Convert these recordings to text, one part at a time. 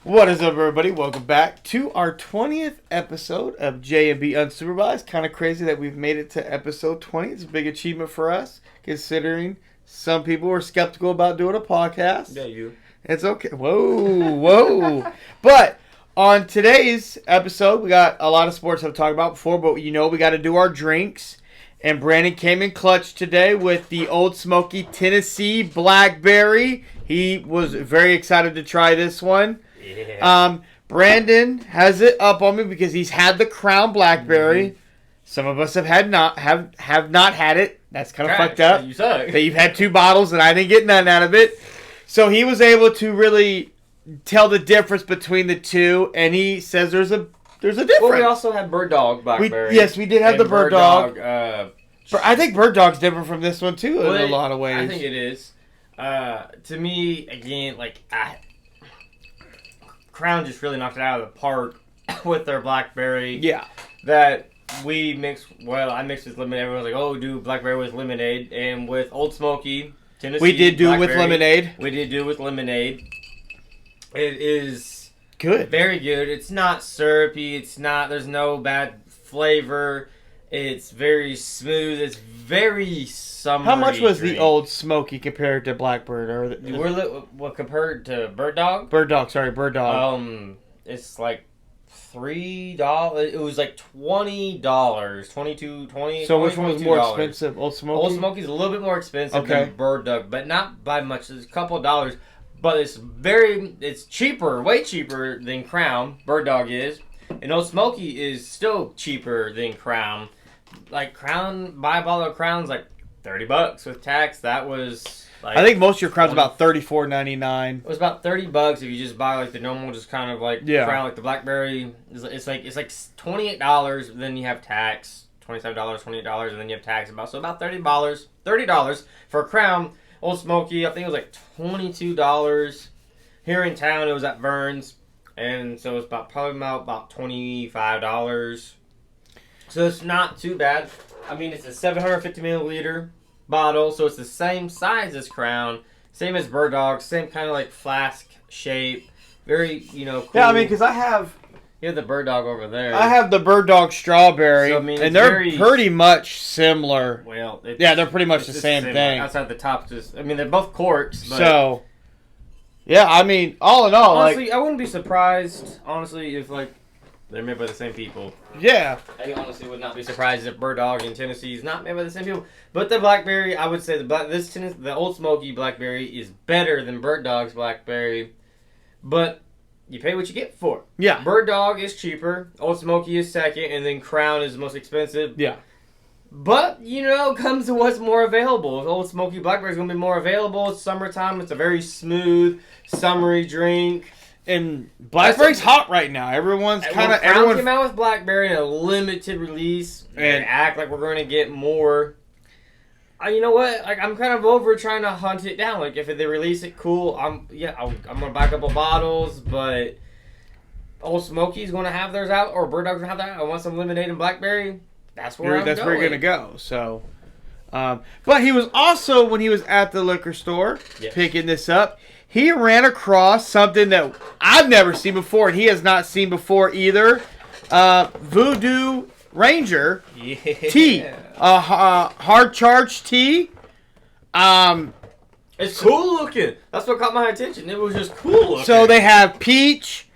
What is up, everybody? Welcome back to our 20th episode of WNBA Unsupervised. Kind of crazy that we've made it to episode 20. It's a big achievement for us, considering some people were skeptical about doing a podcast. Yeah, you. It's okay. Whoa. But on today's episode, we got a lot of sports I've talked about before, but we got to do our drinks. And Brandon came in clutch today with the Old Smoky Tennessee Blackberry. He was very excited to try this one. Yeah. Brandon has it up on me because he's had the Crown Blackberry. Mm-hmm. Some of us have not had it. That's kind of fucked up. You suck. That you've had 2 bottles and I didn't get none out of it. So he was able to really tell the difference between the two, and he says there's a difference. Well, we also had Bird Dog Blackberry. Yes, we did have the Bird Dog. I think Bird Dog's different from this one too in a lot of ways. I think it is. To me, again, Crown just really knocked it out of the park with their Blackberry. Yeah. That we mixed. Well, I mixed with lemonade. Everyone's like, "Oh, do Blackberry with lemonade," and with Old Smoky Tennessee. We did do with lemonade. We did do with lemonade. It is good. Very good. It's not syrupy. There's no bad flavor. It's very smooth. It's very summery. How much was the Old Smoky compared to Blackbird? Compared to Bird Dog? Bird Dog. It's like $3. It was like $20, $20. So which one was more expensive? Old Smoky? Old Smoky's a little bit more expensive than Bird Dog, but not by much. It's a couple of dollars, but it's cheaper, way cheaper than Crown. Bird Dog is, and Old Smoky is still cheaper than Crown. Like Crown, buy a bottle of Crown's like $30 with tax. That was like, I think most of your Crown's about $34.99. It was about $30 if you just buy like the normal, just kind of like Crown, like the Blackberry. It's like $28. Then you have tax, $27, $28, and then you have tax about $30 for a Crown. Old Smoky, I think it was like $22 here in town. It was at Vern's, and so it was probably about $25. So it's not too bad. I mean, it's a 750 milliliter bottle, so it's the same size as Crown, same as Bird Dog, same kind of like flask shape. Very, cool. Yeah, I mean, because I have... You have the Bird Dog over there. I have the Bird Dog Strawberry, so, I mean, and they're pretty much similar. Well, they're pretty much the same thing. Outside the top, they're both corks. But so, yeah, I mean, all in all, honestly, I wouldn't be surprised, honestly, if they're made by the same people. Yeah. I honestly would not be surprised if Bird Dog in Tennessee is not made by the same people. But the Blackberry, I would say the Old Smoky Blackberry is better than Bird Dog's Blackberry. But you pay what you get for it. Yeah. Bird Dog is cheaper. Old Smoky is second. And then Crown is the most expensive. Yeah. But, comes to what's more available. If Old Smoky Blackberry is going to be more available. It's summertime. It's a very smooth, summery drink. And Blackberry's hot right now. Everyone came out with Blackberry in a limited release and act like we're going to get more. You know what? I'm kind of over trying to hunt it down. If they release it, cool. I'm gonna buy a couple bottles, but Old Smoky's going to have theirs out, or Bird Dog's going to have that. I want some lemonade and Blackberry. That's where where you're gonna go. So, but he was also, when he was at the liquor store picking this up, he ran across something that I've never seen before, and he has not seen before either. Voodoo Ranger tea. Hard charge tea. It's cool looking. That's what caught my attention. It was just cool looking. So they have peach.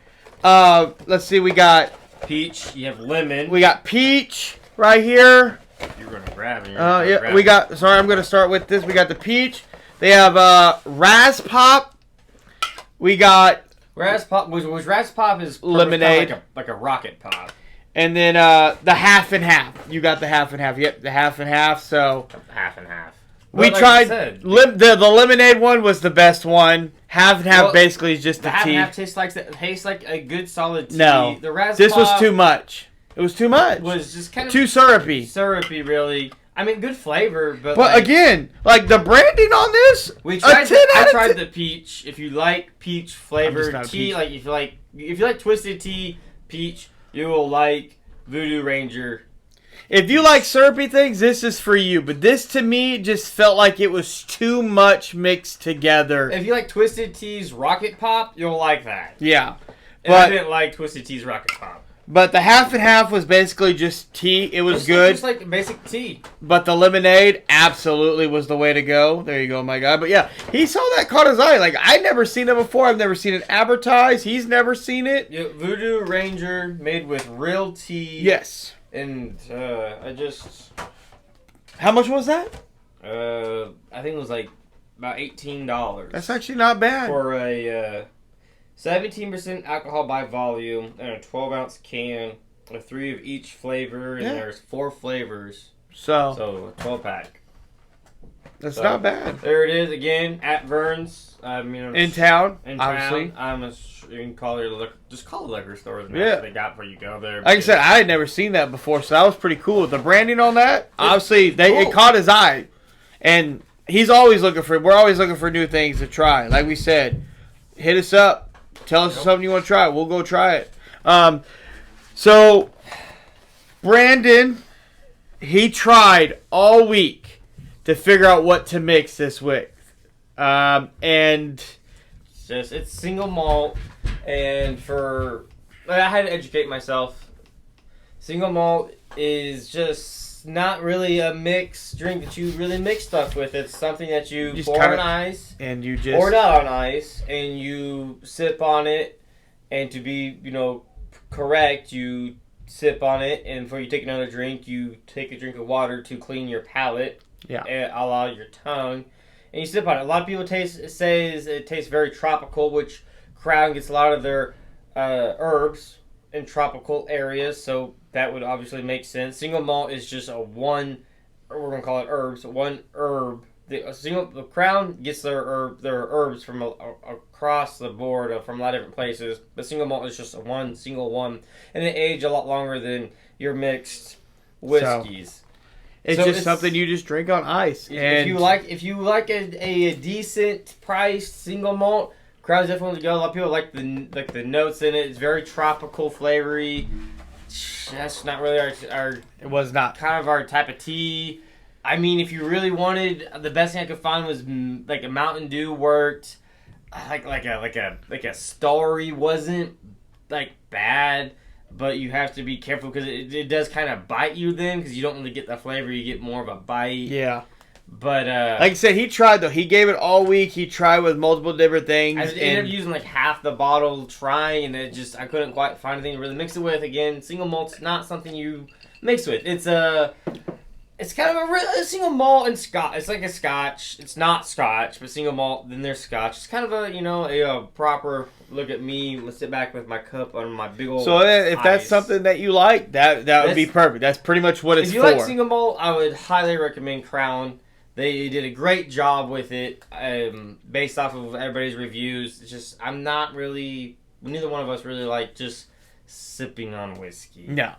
Let's see, we got peach. You have lemon. We got peach right here. You're going to grab it. I'm going to start with this. We got the peach. They have Raz Pop. We got Raz Pop. Was Raz Pop is lemonade, like a rocket pop. And then the half and half. You got the half and half. Yep, the half and half. So half and half. We tried the lemonade one was the best one. Half and half basically is just the half tea. Half and half tastes like a good solid tea. No, the Raz this Pop was too much. It was too much. It was just kind of too syrupy. Syrupy, really. I mean, good flavor, but again, the branding on this, I tried the peach. If you like peach flavored tea, if you like twisted tea, peach, you will like Voodoo Ranger. If you like syrupy things, this is for you. But this, to me, just felt like it was too much mixed together. If you like Twisted Tea's Rocket Pop, you'll like that. Yeah. And I didn't like Twisted Tea's Rocket Pop. But the half and half was basically just tea. It was good. Just like basic tea. But the lemonade absolutely was the way to go. There you go, my guy. But yeah, he saw that, caught his eye. Like, I'd never seen it before. I've never seen it advertised. He's never seen it. Yeah, Voodoo Ranger made with real tea. Yes. And I just... How much was that? I think it was like about $18. That's actually not bad. For a 17% alcohol by volume and a 12-ounce can of 3 of each flavor, and there's 4 flavors. So a 12-pack. That's not bad. There it is again at Vern's. In town, obviously. You can call it just call it a liquor store. They got where you go there. Like I said, I had never seen that before, so that was pretty cool. The branding on that, obviously, it caught his eye, and we're always looking for new things to try. Like we said, hit us up, tell us something you want to try. We'll go try it. So Brandon, he tried all week to figure out what to mix this with, and it's single malt, and I had to educate myself. Single malt is just not really a mixed drink that you really mix stuff with. It's something that you pour on ice, and you just pour it out on ice, and you sip on it. And to be, correct, you sip on it, and before you take another drink, you take a drink of water to clean your palate. Yeah. And allow your tongue, and you sip on it. A lot of people say it tastes very tropical, which Crown gets a lot of their herbs in tropical areas, so that would obviously make sense. Single malt is just we're gonna call it herbs. One herb. The Crown gets their herbs from across the board from a lot of different places. But single malt is just one single one, and they age a lot longer than your mixed whiskeys. It's something you just drink on ice. And if you like a decent priced single malt, Crown's definitely go. A lot of people like the notes in it. It's very tropical, flavory. That's not really our. It was not kind of our type of tea. I mean, if you really wanted, the best thing I could find was like a Mountain Dew worked. Like a Starry wasn't like bad, but you have to be careful because it does kind of bite you then because you don't really get the flavor. You get more of a bite. Yeah. But like I said, he tried though. He gave it all week. He tried with multiple different things. I ended up using like half the bottle trying, and I couldn't quite find anything to really mix it with. Again, single malt's not something you mix with. It's kind of a single malt and scotch. It's like a scotch. It's not scotch, but single malt, then there's scotch. It's kind of a proper look at me. Let's sit back with my cup on my big old So if ice. That's something that you like, that would be perfect. That's pretty much what it's for. If you like single malt, I would highly recommend Crown. They did a great job with it based off of everybody's reviews. It's just, neither one of us really like just sipping on whiskey. No.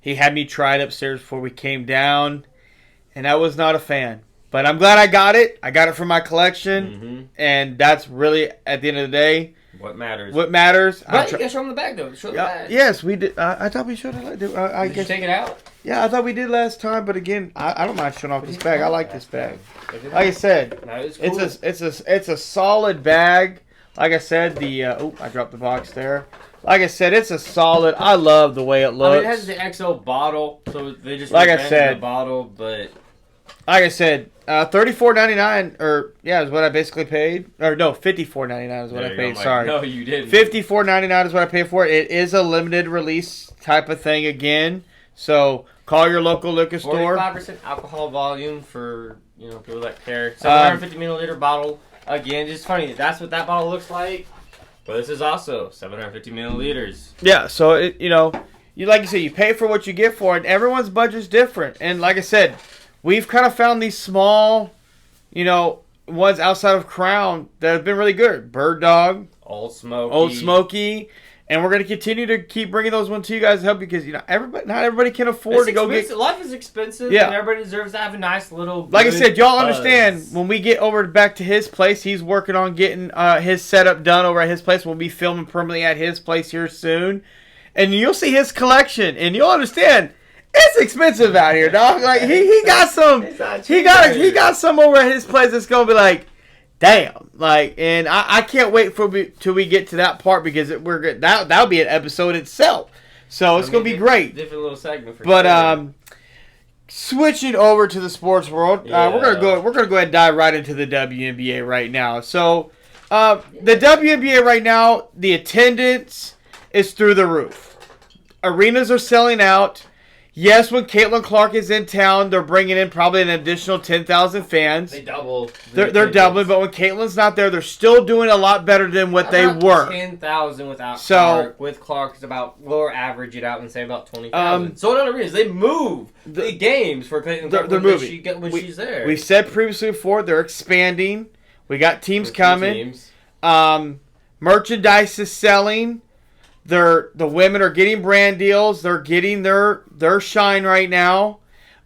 He had me try it upstairs before we came down, and I was not a fan. But I'm glad I got it. I got it from my collection, and that's really, at the end of the day, what matters. But you can show them the bag, though. Show the bag. Yes, we did. I thought we showed it. Did you take it out? Yeah, I thought we did last time, but again, I don't mind showing off this bag. I like this bag. Like I said, cool. it's a solid bag. Like I said, I dropped the box there. Like I said, it's a solid. I love the way it looks. It has the XO bottle, so they just like I said the bottle, but like I said, $34.99 is what I basically paid. Or no, $54.99 is what I paid. Sorry, no, you didn't. $54.99 is what I paid for it. It is a limited release type of thing again. So call your local liquor store. 45% alcohol volume for people that care. 750 milliliter bottle. Again, just funny. That's what that bottle looks like. But this is also 750 milliliters. Yeah, so you like you said, you pay for what you get for it. Everyone's budget's different, and like I said, we've kind of found these small, ones outside of Crown that have been really good. Bird Dog, Old Smoky, and we're going to continue to keep bringing those ones to you guys to help you because not everybody can afford to go get. Life is expensive. Yeah, and everybody deserves to have a nice little. Like I said, y'all understand when we get over back to his place. He's working on getting his setup done over at his place. We'll be filming permanently at his place here soon, and you'll see his collection, and you'll understand it's expensive out here, dog. Like he got some. He got some over at his place. That's gonna be like. damn. And I can't wait till we get to that part because we're good. That'll be an episode itself. So it's gonna be great. Different little segment for But switching over to the sports world, we're gonna go ahead and dive right into the WNBA right now. So the WNBA right now, the attendance is through the roof. Arenas are selling out. Yes, when Caitlin Clark is in town, they're bringing in probably an additional 10,000 fans. They doubled. They're doubling, but when Caitlin's not there, they're still doing a lot better than what they were. 10,000 without Clark. With Clark, it's about lower average it out and say about 20,000. So in other reasons, they move the games for Caitlin Clark when she's there. We said previously before, they're expanding. We got teams coming. Merchandise is selling. The women are getting brand deals. They're getting their shine right now.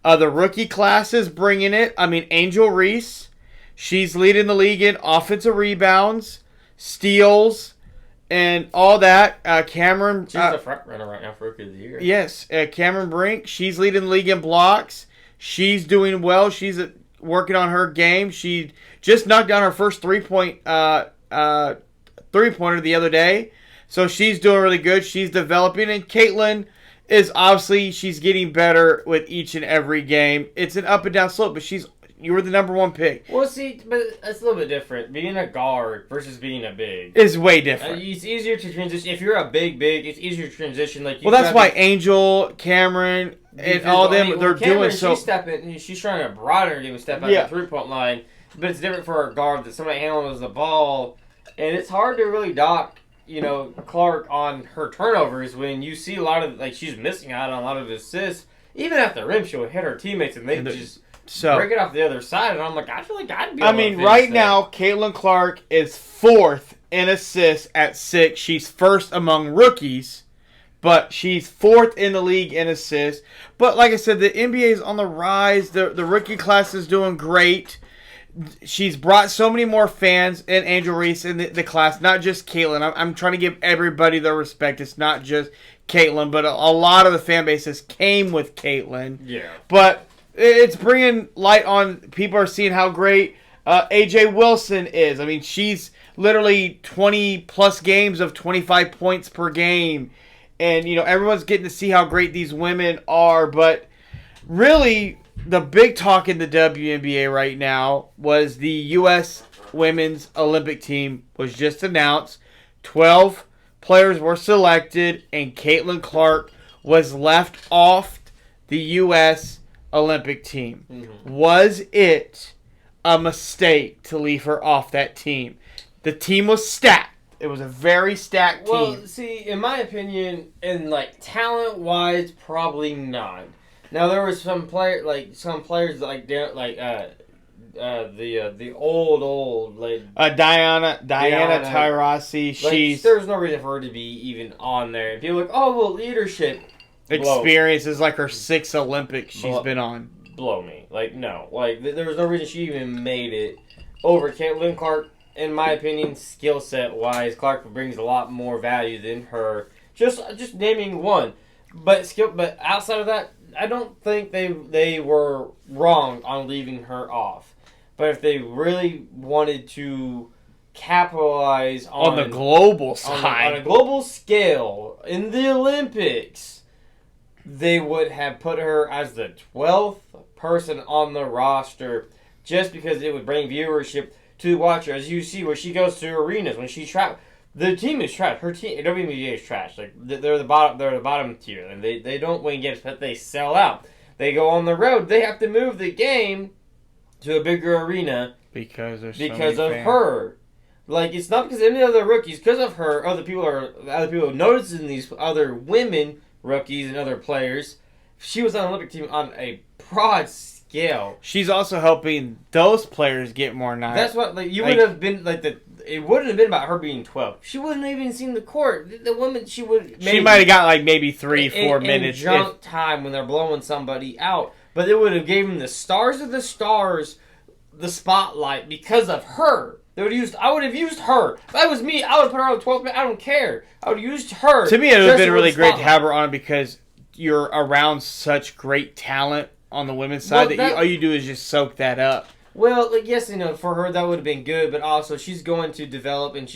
The rookie class is bringing it. I mean, Angel Reese, she's leading the league in offensive rebounds, steals, and all that. Cameron, she's the front runner right now for Rookie of the Year. Yes, Cameron Brink, she's leading the league in blocks. She's doing well. She's working on her game. She just knocked down her first three-pointer the other day. So she's doing really good. She's developing. And Caitlin is obviously, she's getting better with each and every game. It's an up and down slope, but you were the number one pick. Well, see, but it's a little bit different. Being a guard versus being a big is way different. It's easier to transition. If you're a big, it's easier to transition. That's why Angel, Cameron, and all them, they're Cameron, doing so. She's trying to broaden her game and step out the 3-point line. But it's different for a guard that somebody handles the ball. And it's hard to really dock Clark on her turnovers when you see a lot of, she's missing out on a lot of assists. Even at the rim, she'll hit her teammates and they just break it off the other side. And I'm like, I feel like I'd be able to finish right now, Caitlin Clark is 4th in assists at 6. She's 1st among rookies, but she's 4th in the league in assists. But like I said, the NBA is on the rise. The rookie class is doing great. She's brought so many more fans and Angel Reese in the class, not just Caitlin. I'm trying to give everybody their respect. It's not just Caitlin, but a lot of the fan bases came with Caitlin. Yeah. But it's bringing light on, people are seeing how great AJ Wilson is. I mean, she's literally 20-plus games of 25 points per game. And, everyone's getting to see how great these women are. But really, the big talk in the WNBA right now was the U.S. Women's Olympic team was just announced. 12 players were selected, and Caitlin Clark was left off the U.S. Olympic team. Mm-hmm. Was it a mistake to leave her off that team? The team was stacked. It was a very stacked team. Well, see, in my opinion, and talent-wise, probably not. Now there was some players the old Diana Taurasi. There's no reason for her to be even on there. And people leadership experience is like her 6th Olympics she's been on. Blow me, no, there was no reason she even made it over Caitlin Clark. In my opinion, skill set wise, Clark brings a lot more value than her. Just naming one, but outside of that, I don't think they were wrong on leaving her off. But if they really wanted to capitalize on the global side, on a global scale in the Olympics, they would have put her as the 12th person on the roster just because it would bring viewership to watch her. As you see, where she goes to arenas, when she travels. The team is trash. Her team, WNBA is trash. They're the bottom. They're the bottom tier, and they don't win games, but they sell out. They go on the road. They have to move the game to a bigger arena because of her. It's not because of any other rookies. Because of her, other people noticing these other women rookies and other players. She was on the Olympic team on a broad scale. She's also helping those players get more nights. That's what would have been It wouldn't have been about her being 12. She wouldn't have even seen the court. The woman, she might have got maybe 3-4 minutes. In junk time when they're blowing somebody out. But it would have given the stars of the stars the spotlight because of her. I would have used her. If that was me, I would have put her on the 12th minute. I don't care. I would have used her. To me, it would have been really great to have her on because you're around such great talent on the women's side all you do is just soak that up. Well, like, yes, for her that would have been good, but also she's going to develop, and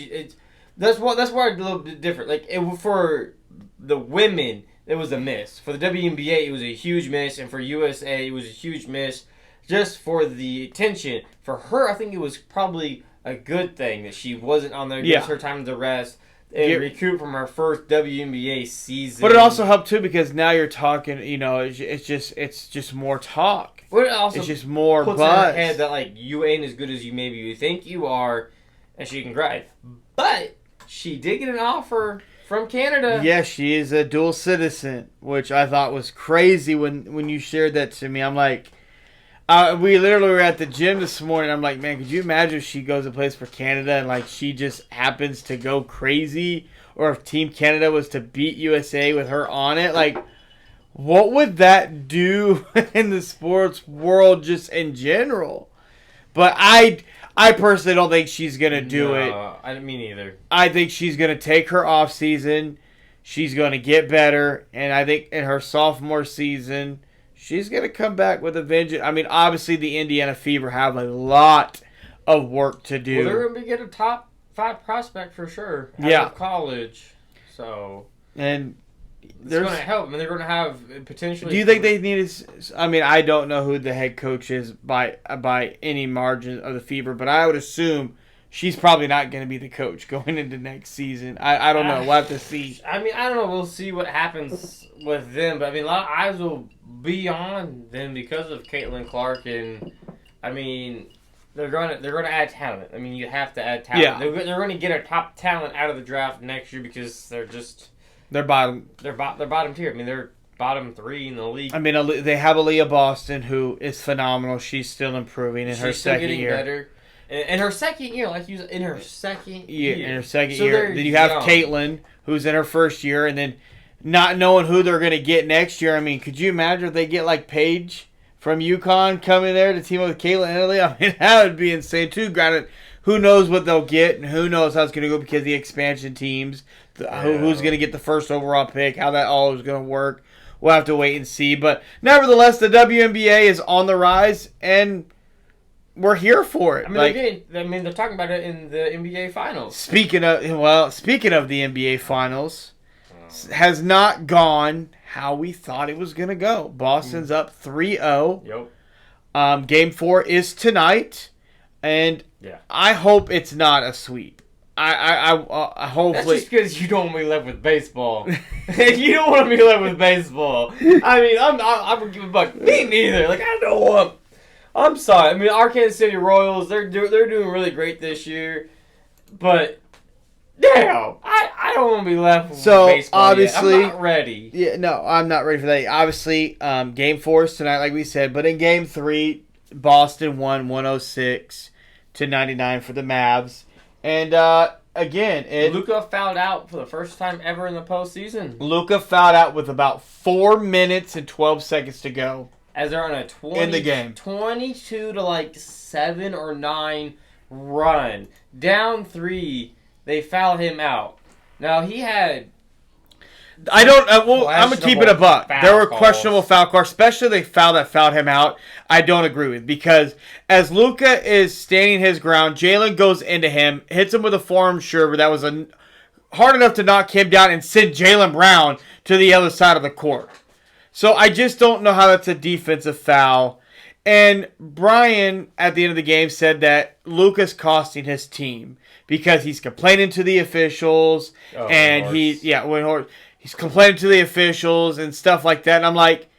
that's why it's a little bit different. Like for the women, it was a miss. For the WNBA, it was a huge miss, and for USA, it was a huge miss. Just for the attention. For her, I think it was probably a good thing that she wasn't on there. Gives her time to rest and recruit from her first WNBA season. But it also helped too because now you're talking. It's just more talk. But it also it's just more puts buzz. in her head that like you ain't as good as you think you are, and she can grind. But she did get an offer from Canada. Yeah, she is a dual citizen, which I thought was crazy when you shared that to me. I'm like. We literally were at the gym this morning. I'm like, man, could you imagine if she goes and plays for Canada and like she just happens to go crazy, or if Team Canada was to beat USA with her on it? Like, what would that do in the sports world just in general? But I personally don't think she's gonna do it. I didn't mean either. I think she's gonna take her off season. She's gonna get better, and I think in her sophomore season. She's going to come back with a vengeance. I mean, obviously, the Indiana Fever have a lot of work to do. Well, they're going to get a top 5 prospect for sure out of college. So, and it's going to help. I mean, they're going to have potentially... Do you think they need... I mean, I don't know who the head coach is by any margin of the Fever, but I would assume she's probably not going to be the coach going into next season. I don't know. We'll have to see. I mean, I don't know. We'll see what happens with them. But, I mean, a lot of eyes will be on them because of Caitlin Clark. And, I mean, they're going to add talent. I mean, you have to add talent. Yeah. They're going to get a top talent out of the draft next year because they're just... They're bottom. They're bottom tier. I mean, they're bottom 3 in the league. I mean, they have Aaliyah Boston, who is phenomenal. She's still improving in her second year. Better. In her second year, like you said, in her second year. In her second year. Then you have Caitlin, who's in her first year, and then not knowing who they're going to get next year. I mean, could you imagine if they get like Paige from UConn coming there to team up with Caitlin and Italy? I mean, that would be insane too. Granted, who knows what they'll get and who knows how it's going to go because the expansion teams, who's going to get the first overall pick, how that all is going to work. We'll have to wait and see. But nevertheless, the WNBA is on the rise, and we're here for it. I mean, they're talking about it in the NBA Finals. Speaking of the NBA Finals, has not gone how we thought it was going to go. Boston's up 3-0. Yep. Game 4 is tonight, and I hope it's not a sweep. I hopefully. That's just because you don't want to be left with baseball. You don't want to be left with baseball. I mean, I'm gonna give a buck. Me neither. Like I don't want. I'm sorry. I mean, our Kansas City Royals, they're doing really great this year, but damn, I don't want to be left with baseball. So obviously, I'm not ready. Yeah, no, I'm not ready for that. Obviously, Game 4 is tonight, like we said, but in Game 3, Boston won 106-99 for the Mavs, and again, Luka fouled out for the first time ever in the postseason. Luka fouled out with about 4 minutes and 12 seconds to go. As they're on a 22 to like 7 or 9 run. Down 3, they foul him out. Now he had... I'm going to keep it a buck. There were questionable foul calls, especially the foul that fouled him out. I don't agree with because as Luka is standing his ground, Jalen goes into him, hits him with a forearm server that was hard enough to knock him down and send Jaylen Brown to the other side of the court. So I just don't know how that's a defensive foul. And Brian, at the end of the game, said that Luka's costing his team because he's complaining to the officials. He's complaining to the officials and stuff like that. And I'm like,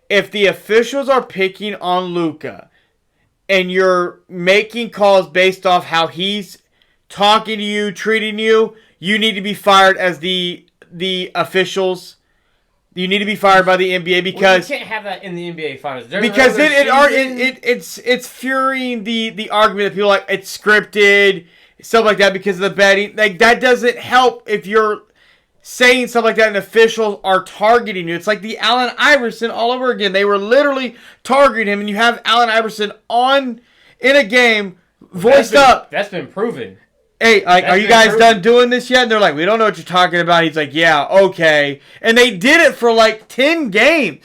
if the officials are picking on Luka and you're making calls based off how he's talking to you, treating you, you need to be fired as the officials. You need to be fired by the NBA because you can't have that in the NBA Finals. Because it's fueling the argument that people are like it's scripted, stuff like that because of the betting. Like that doesn't help if you're saying stuff like that and officials are targeting you. It's like the Allen Iverson all over again. They were literally targeting him, and you have Allen Iverson in a game voiced up. That's been proven. Hey, are you guys done doing this yet? And they're like, we don't know what you're talking about. He's like, yeah, okay. And they did it for like 10 games.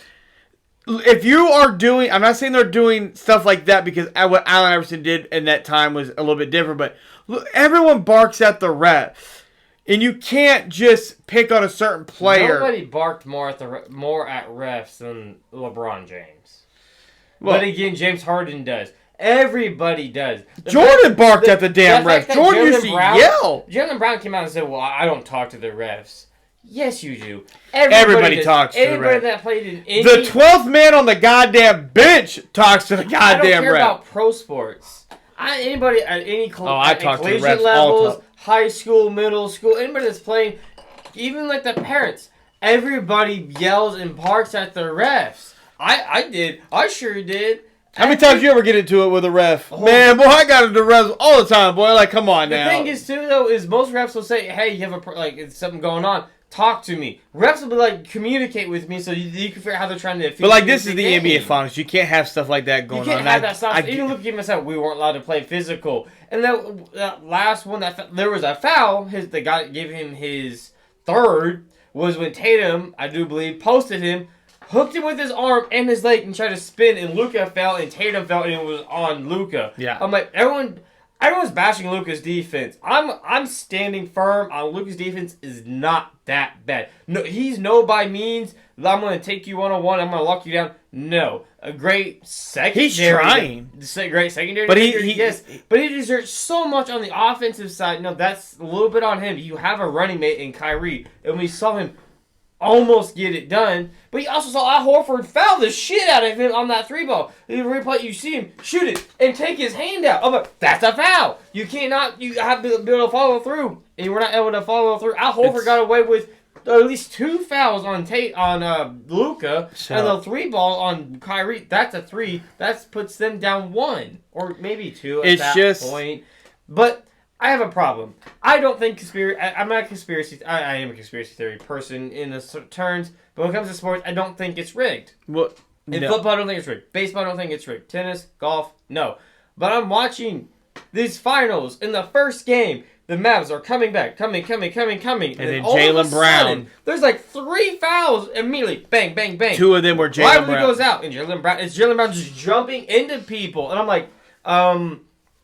if you are doing, I'm not saying they're doing stuff like that because what Allen Iverson did in that time was a little bit different, but look, everyone barks at the ref, and you can't just pick on a certain player. Nobody barked more at refs than LeBron James. Well, but again, James Harden does. Everybody does. Jordan barked at the damn refs. Jordan used to yell. Jaylen Brown came out and said, "Well, I don't talk to the refs." Yes, you do. Everybody talks to the Anybody ref. that played in any... The 12th man on the goddamn bench talks to the goddamn ref. I don't care about pro sports. Anybody at any collegiate levels, high school, middle school, anybody that's playing, even like the parents, everybody yells and barks at the refs. I did. I sure did. How many times you ever get into it with a ref? Man, boy, I got into refs all the time, boy. Like, come on now. The thing is, too, though, is most refs will say, hey, you have it's something going on. Talk to me. Refs will be like, communicate with me so you can figure out how they're trying to... But, like, this is the NBA Finals. You can't have stuff like that going on. You can't have that stuff. Even look at myself, we weren't allowed to play physical. And that last one, there was a foul. The guy that gave him his third was when Tatum, I do believe, posted him, hooked him with his arm and his leg and tried to spin, and Luka fell, and Tatum fell, and it was on Luka. Yeah. I'm like, everyone's bashing Luka's defense. I'm standing firm on Luka's defense is not that bad. No, he's no by means, I'm going to take you one-on-one, I'm going to lock you down. No. A great secondary. He's trying. Great secondary. But yes. But he deserves so much on the offensive side. No, that's a little bit on him. You have a running mate in Kyrie, and we saw him almost get it done, but you also saw Al Horford foul the shit out of him on that 3-ball. The replay, you see him shoot it and take his hand out. I'm like, that's a foul. You have to be able to follow through, and we're not able to follow through. Al Horford got away with at least 2 fouls on Luka, and the 3-ball on Kyrie. That's a 3. That puts them down 1 or maybe 2 at that point. But I have a problem. I don't think I'm not a conspiracy. I am a conspiracy theory person in the terms, but when it comes to sports, I don't think it's rigged. What? In football, I don't think it's rigged. Baseball, I don't think it's rigged. Tennis, golf, no. But I'm watching these finals. In the first game, the Mavs are coming back, coming. And then Jaylen Brown. There's like 3 fouls immediately. Bang, bang, bang. 2 of them were Jaylen Brown. Lively goes out, and Jaylen Brown just jumping into people, and I'm like,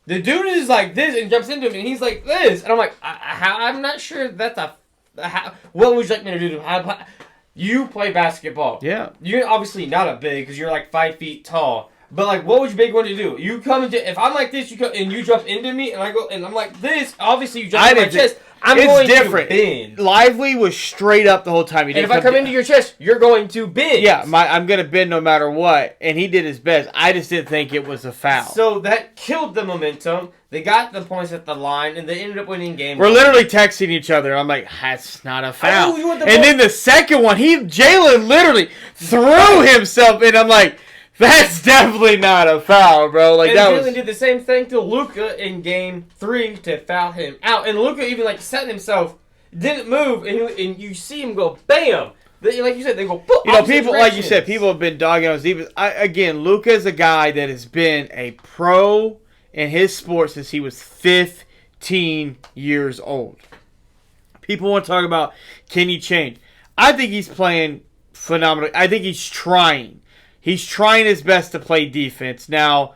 the dude is like this and jumps into him, and he's like this. And I'm like, I'm not sure that's what would you like me to do? You play basketball. Yeah. You're obviously not a big because you're like 5 feet tall. But like, what would you big want to do? You come into, if I'm like this, you come and you jump into me, and I go, and I'm like this. Obviously, you jump into my chest. I'm going to bend. Lively was straight up the whole time. And if I come into your chest, you're going to bend. Yeah, I'm going to bend no matter what. And he did his best. I just didn't think it was a foul. So that killed the momentum. They got the points at the line, and they ended up winning game. We're literally texting each other. I'm like, that's not a foul. And then the second one, Jaylen literally threw himself in. I'm like, that's definitely not a foul, bro. Like, and Jaylen did the same thing to Luka in Game 3 to foul him out. And Luka even like set himself, didn't move, and you see him go bam. Like you said, they go. People like you said, people have been dogging on his defense. Again, Luka is a guy that has been a pro in his sport since he was 15 years old. People want to talk about, can he change? I think he's playing phenomenal. I think he's trying. He's trying his best to play defense. Now,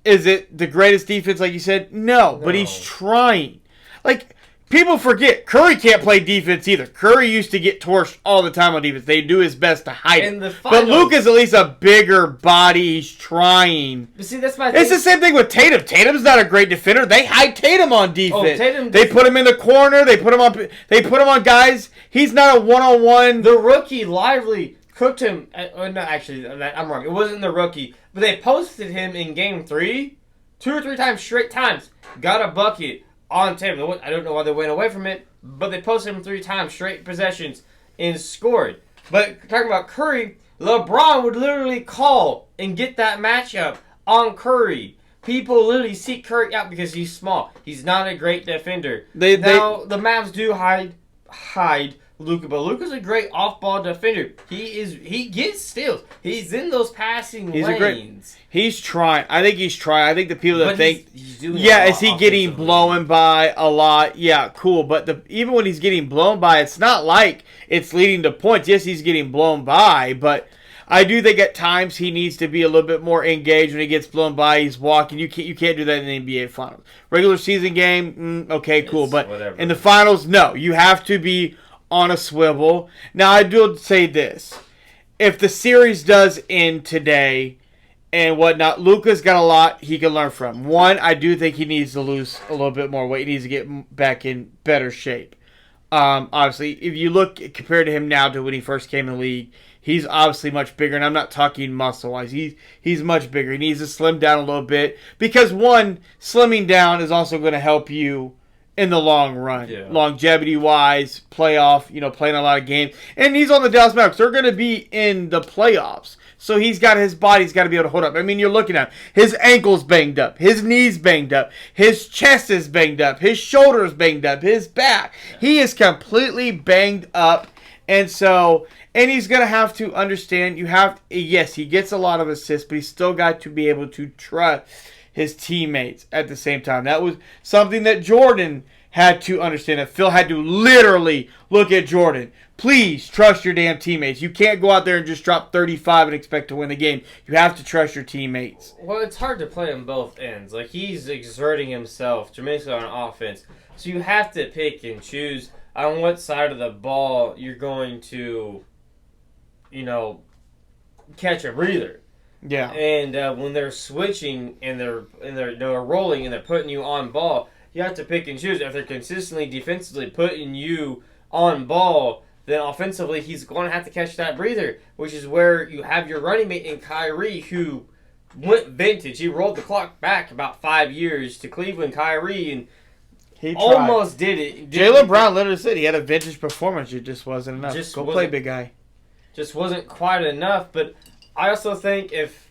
is it the greatest defense like you said? No. But he's trying. Like, people forget, Curry can't play defense either. Curry used to get torched all the time on defense. They do his best to hide it. But Luka's at least a bigger body. He's trying. But see, that's my thing. It's the same thing with Tatum. Tatum's not a great defender. They hide Tatum on defense. They put him in the corner. They put him on guys. He's not a one-on-one. The rookie, Lively, cooked him. No, actually, I'm wrong. It wasn't the rookie. But they posted him in Game 3 2 or 3 times straight times. Got a bucket on Tatum. I don't know why they went away from it, but they posted him 3 times straight possessions and scored. But talking about Curry, LeBron would literally call and get that matchup on Curry. People literally seek Curry out because he's small. He's not a great defender. The Mavs do hide Luka, but Luka's a great off-ball defender. He gets steals. He's in those passing lanes. He's trying. I think he's trying. I think the people that think, is he getting blown by a lot? Yeah, cool. But even when he's getting blown by, it's not like it's leading to points. Yes, he's getting blown by, but I do think at times he needs to be a little bit more engaged when he gets blown by. He's walking. You can't do that in the NBA Finals. Regular season game, okay, cool. But whatever. In the Finals, no. You have to be on a swivel. Now, I do say this. If the series does end today and whatnot, Luka's got a lot he can learn from. One, I do think he needs to lose a little bit more weight. He needs to get back in better shape. Obviously, if you look compared to him now to when he first came in the league, he's obviously much bigger, and I'm not talking muscle-wise. He's much bigger. He needs to slim down a little bit because, one, slimming down is also going to help you in the long run. Yeah. Longevity-wise, playoff, playing a lot of games. And he's on the Dallas Mavericks. They're going to be in the playoffs. So his body's got to be able to hold up. I mean, you're looking at him. His ankle's banged up. His knee's banged up. His chest is banged up. His shoulder's banged up. His back. He is completely banged up. And he's going to have to understand, yes, he gets a lot of assists, but he's still got to be able to trust his teammates at the same time. That was something that Jordan had to understand. That Phil had to literally look at Jordan. Please trust your damn teammates. You can't go out there and just drop 35 and expect to win the game. You have to trust your teammates. Well, it's hard to play on both ends. Like, he's exerting himself tremendously on offense. So you have to pick and choose on what side of the ball you're going to, catch a breather. Yeah. And when they're switching and they're rolling and they're putting you on ball, you have to pick and choose. If they're consistently defensively putting you on ball, then offensively he's going to have to catch that breather, which is where you have your running mate in Kyrie, who went vintage. He rolled the clock back about 5 years to Cleveland. Kyrie, and he almost did it. Jaylen Brown literally said he had a vintage performance. It just wasn't enough. Go play, big guy. Just wasn't quite enough. But I also think if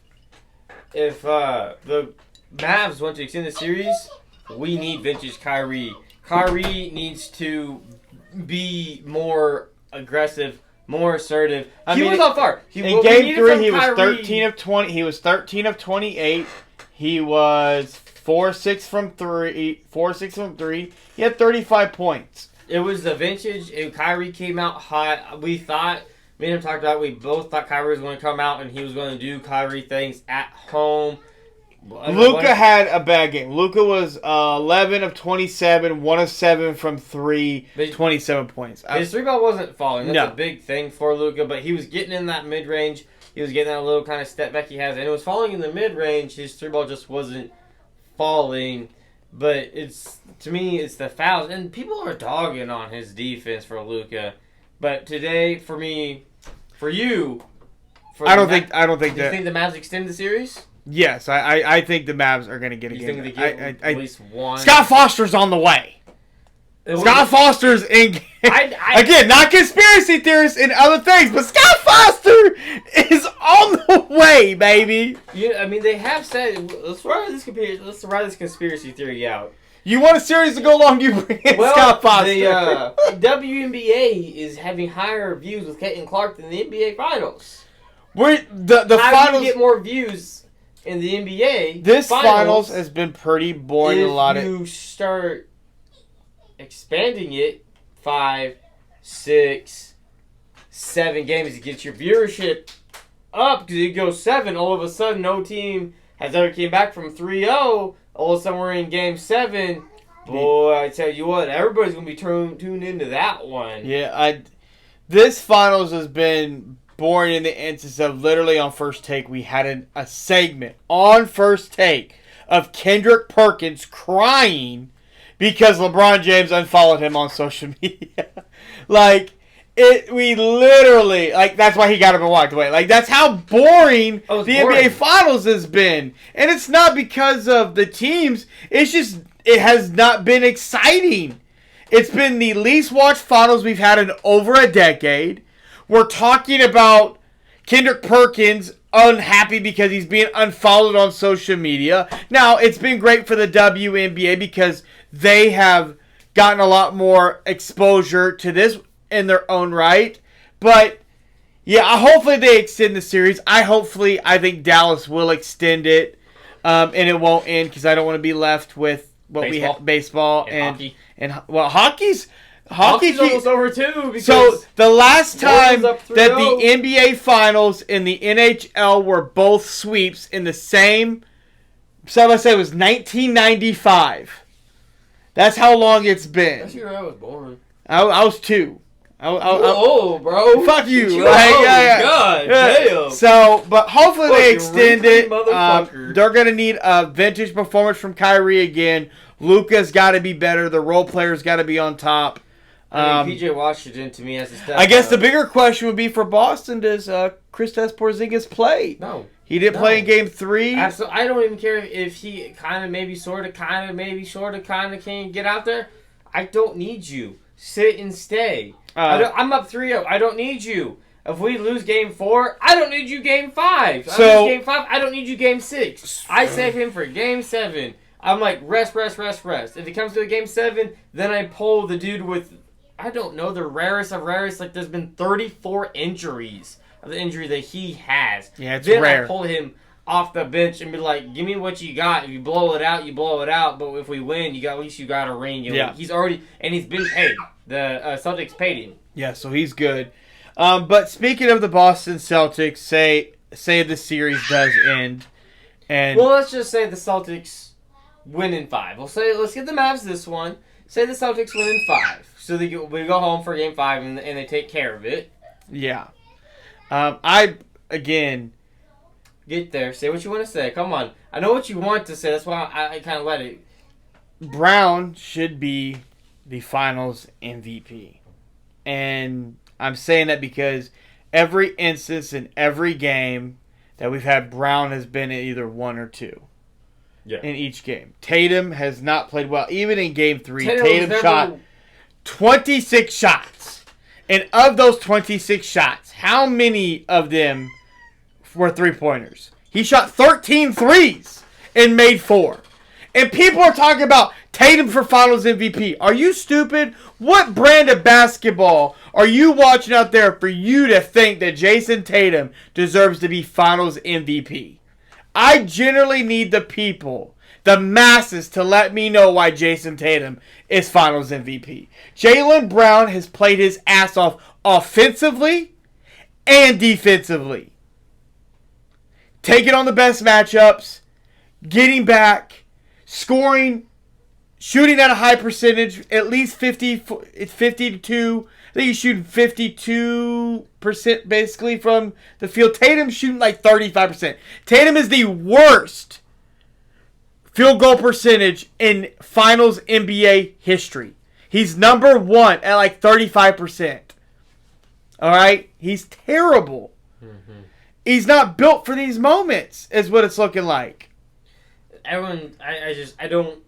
the Mavs want to extend the series, we need vintage Kyrie. Kyrie needs to be more aggressive, more assertive. He was on fire. In game 3, he was 13 of 20. He was 13 of 28. He was 4-6 from 3. 4-6 from 3. He had 35 points. It was the vintage. Kyrie came out hot. We thought, me and him talked about it, we both thought Kyrie was going to come out and he was going to do Kyrie things at home. Luka had a bad game. Luka was 11 of 27, 1 of 7 from 3, 27 points. His three ball wasn't falling. That's a big thing for Luka, but he was getting in that mid-range. He was getting that little kind of step back he has, and it was falling in the mid-range. His three ball just wasn't falling, but to me, it's the fouls. And people are dogging on his defense for Luka, but today, for me, for you, I don't think do you think the Mavs extend the series? Yes, I think the Mavs are going to get a game. You think they get at least one? Scott Foster's on the way. Scott Foster's in. Again, not conspiracy theorists and other things, but Scott Foster is on the way, baby. Yeah, I mean, they have said, let's write this conspiracy theory out. You want a series to go long, you bring in Scott Foster. The WNBA is having higher views with Caitlin Clark than the NBA Finals. The How finals do you get more views in the NBA? This finals has been pretty boring. If you start expanding it 5, 6, 7 games to get your viewership up, because it goes 7, all of a sudden no team has ever came back from 3-0. All of a sudden we're in game 7. Boy, I tell you what, everybody's going to be tuned into that one. Yeah, this finals has been boring in the instance of literally on First Take, we had a segment on First Take of Kendrick Perkins crying because LeBron James unfollowed him on social media. We literally, that's why he got up and walked away. That's how boring the NBA Finals has been. And it's not because of the teams. It's just, it has not been exciting. It's been the least watched finals we've had in over a decade. We're talking about Kendrick Perkins unhappy because he's being unfollowed on social media. Now, it's been great for the WNBA because they have gotten a lot more exposure to this in their own right. But, yeah, hopefully they extend the series. I think Dallas will extend it, and it won't end because I don't want to be left with what baseball. We have baseball and hockey. And hockey's Hockey's almost over too. So the last time that the NBA Finals and the NHL were both sweeps in the same, so I say it was 1995. That's how long it's been. That's the year I was born. I was 2. Oh, bro! Fuck you! God, damn. So, but hopefully they extend it. They're gonna need a vintage performance from Kyrie again. Luka's got to be better. The role players got to be on top. PJ Washington to me as a step. I guess the bigger question would be for Boston: does Kristaps Porzingis play? No, he didn't play in Game 3. Absolutely, I don't even care if he kind of, maybe, sort of, can't get out there. I don't need you. Sit and stay. I'm up 3-0. I don't need you. If we lose Game 4, I don't need you Game 5. I lose Game 5, I don't need you Game 6. I save him for Game 7. I'm like, rest. If it comes to a Game 7, then I pull the dude with, I don't know, the rarest of rarest. Like, there's been 34 injuries of the injury that he has. Yeah, it's then rare. I pull him off the bench and be like, give me what you got. If you blow it out, you blow it out. But if we win, at least you got a ring. He's already, and he's been paid. The Celtics paid him. Yeah, so he's good. But speaking of the Boston Celtics, say the series does end, and well, let's just say the Celtics win in 5. Let's get the Mavs this one. Say the Celtics win in 5, so we go home for Game 5 and they take care of it. Yeah. I again get there. Say what you want to say. Come on. I know what you want to say. That's why I kind of let it. Brown should be the Finals MVP. And I'm saying that because every instance in every game that we've had, Brown has been at either 1 or 2 in each game. Tatum has not played well. Even in Game 3, Tatum shot 26 shots. And of those 26 shots, how many of them were three-pointers? He shot 13 threes and made 4. And people are talking about Tatum for Finals MVP. Are you stupid? What brand of basketball are you watching out there for you to think that Jason Tatum deserves to be Finals MVP? I generally need the people, the masses, to let me know why Jason Tatum is Finals MVP. Jaylen Brown has played his ass off offensively and defensively. Taking on the best matchups, getting back, scoring, shooting at a high percentage, at least 52. I think he's shooting 52% basically from the field. Tatum's shooting like 35%. Tatum is the worst field goal percentage in Finals NBA history. He's number 1 at like 35%. All right? He's terrible. Mm-hmm. He's not built for these moments, is what it's looking like. Everyone, I don't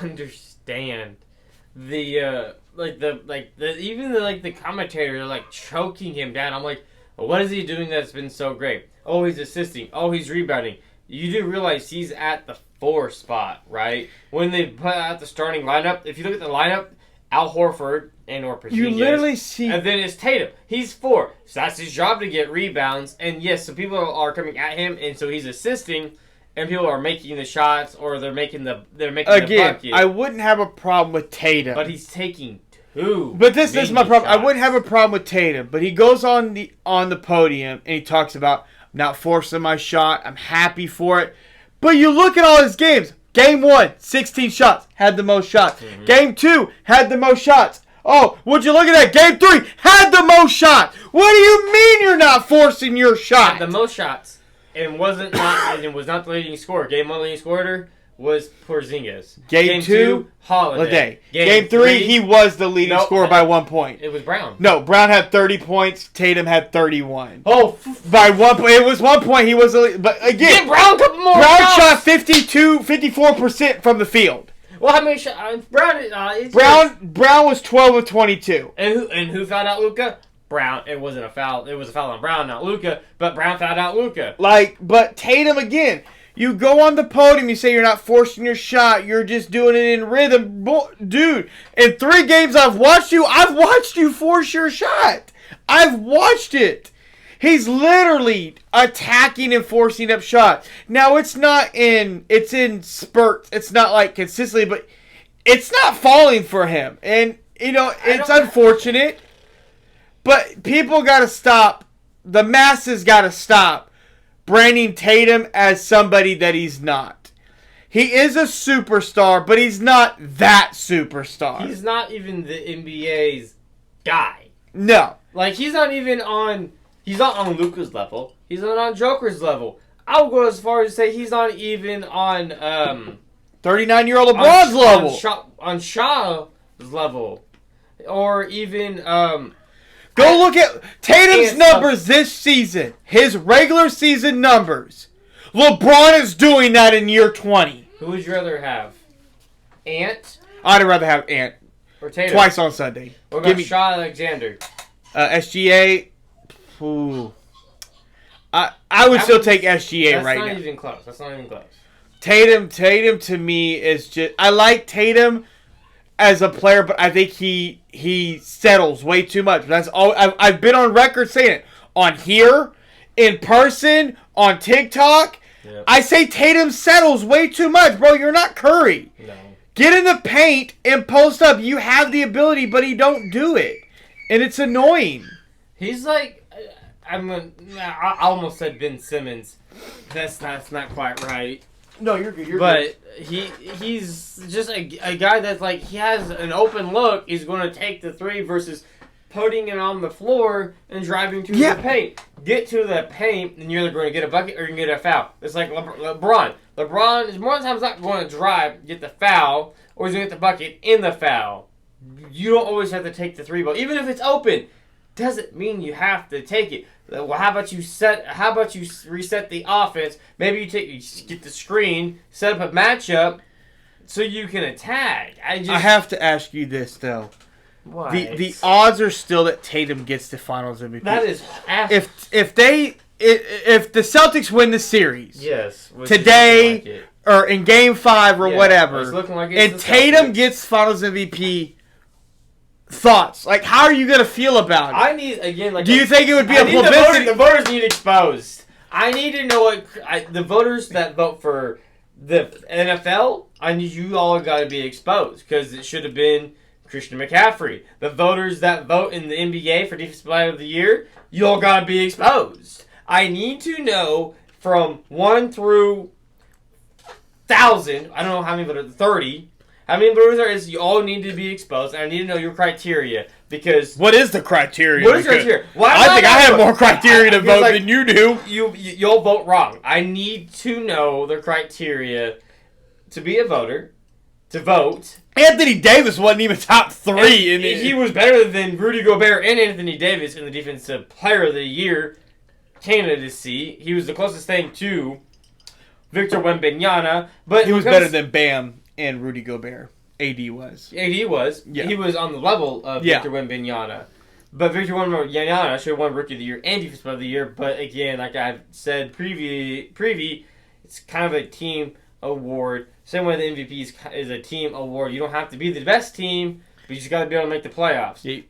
understand the commentators are like choking him down. I'm like, well, what is he doing that's been so great? Oh, he's assisting. Oh, he's rebounding. You do realize he's at the 4 spot, right? When they put out the starting lineup, if you look at the lineup, Al Horford or Porzingis, you literally see, and then it's Tatum. He's 4, so that's his job to get rebounds. And yes, so people are coming at him, and so he's assisting. And people are making the shots, or they're making the bucket. I wouldn't have a problem with Tatum, but he's taking 2. But this is my problem. Shots. I wouldn't have a problem with Tatum, but he goes on the podium and he talks about, I'm not forcing my shot. I'm happy for it. But you look at all his games. Game 1, 16 shots, had the most shots. Mm-hmm. Game 2 had the most shots. Oh, would you look at that? Game 3 had the most shots. What do you mean you're not forcing your shot? Had the most shots. And was not the leading scorer. Game 1 leading scorer was Porzingis. Game 2, Holiday. Game 3, he was the leading scorer by 1 point. It was Brown. No, Brown had 30 points. Tatum had 31. Oh, by 1 point. It was 1 point. He was the lead. But again, get Brown a couple more. Brown shot 54% from the field. Well, how many shots? Brown was 12 of 22. And who found out Luka? Brown. It wasn't a foul. It was a foul on Brown, not Luka. But Brown fouled out Luka. But Tatum again. You go on the podium. You say you're not forcing your shot. You're just doing it in rhythm, dude. In 3 games I've watched you force your shot. I've watched it. He's literally attacking and forcing up shots. Now it's in spurts. It's not like consistently, but it's not falling for him. And it's unfortunate, but people got to stop. The masses got to stop branding Tatum as somebody that he's not. He is a superstar, but he's not that superstar. He's not even the NBA's guy. No. Like, he's not on Luka's level. He's not on Joker's level. I would go as far as to say he's not even on 39-year-old LeBron's level. On Shaw's level. Or even go look at Tatum's numbers this season. His regular season numbers. LeBron is doing that in year 20. Who would you rather have? Ant? I'd rather have Ant. Or Tatum? Twice on Sunday. What about Shaw Alexander? SGA. Ooh. I would still take SGA right now. That's not even close. That's not even close. Tatum to me is just... I like Tatum as a player, but I think he settles way too much. That's all. I've been on record saying it. On here, in person, on TikTok, yep. I say Tatum settles way too much. Bro, you're not Curry. No. Get in the paint and post up. You have the ability, but he don't do it. And it's annoying. He's like... I almost said Ben Simmons. That's not quite right. No, you're good. But he's just a guy that's like, he has an open look. He's going to take the three versus putting it on the floor and driving to the paint. Get to the paint, and you're either going to get a bucket or you're going to get a foul. It's like LeBron. LeBron is more than times not going to drive, get the foul, or he's going to get the bucket in the foul. You don't always have to take the three ball, even if it's open. Doesn't mean you have to take it. Well, how about you reset the offense? Maybe you get the screen, set up a matchup, so you can attack. I have to ask you this though. What? The odds are still that Tatum gets the Finals MVP. That is if the Celtics win the series, yes, today or in Game 5 or whatever, it's looking like and Tatum gets Finals MVP. Thoughts? Like, how are you going to feel about it? I need, again, like... Do you think it would be a publicity... The voters need exposed. I need to know what... the voters that vote for the NFL, I need you all got to be exposed. Because it should have been Christian McCaffrey. The voters that vote in the NBA for Defensive Player of the Year, you all got to be exposed. I need to know from 1 through 1,000, I don't know how many voters, 30... How many voters there is? You all need to be exposed, and I need to know your criteria because what is the criteria? What is the criteria? I think I have more criteria to vote than you do. You'll vote wrong. I need to know the criteria to be a voter, to vote. Anthony Davis wasn't even top 3. He was better than Rudy Gobert and Anthony Davis in the Defensive Player of the Year candidacy. He was the closest thing to Victor Wembanyama, but he was better than Bam and Rudy Gobert. AD was. Yeah. He was on the level of Victor Wembanyama. But Victor Wembanyama should have won Rookie of the Year and Defensive Player of the Year. But again, like I've said preview, it's kind of a team award. Same way the MVP is a team award. You don't have to be the best team, but you just got to be able to make the playoffs. Yeah.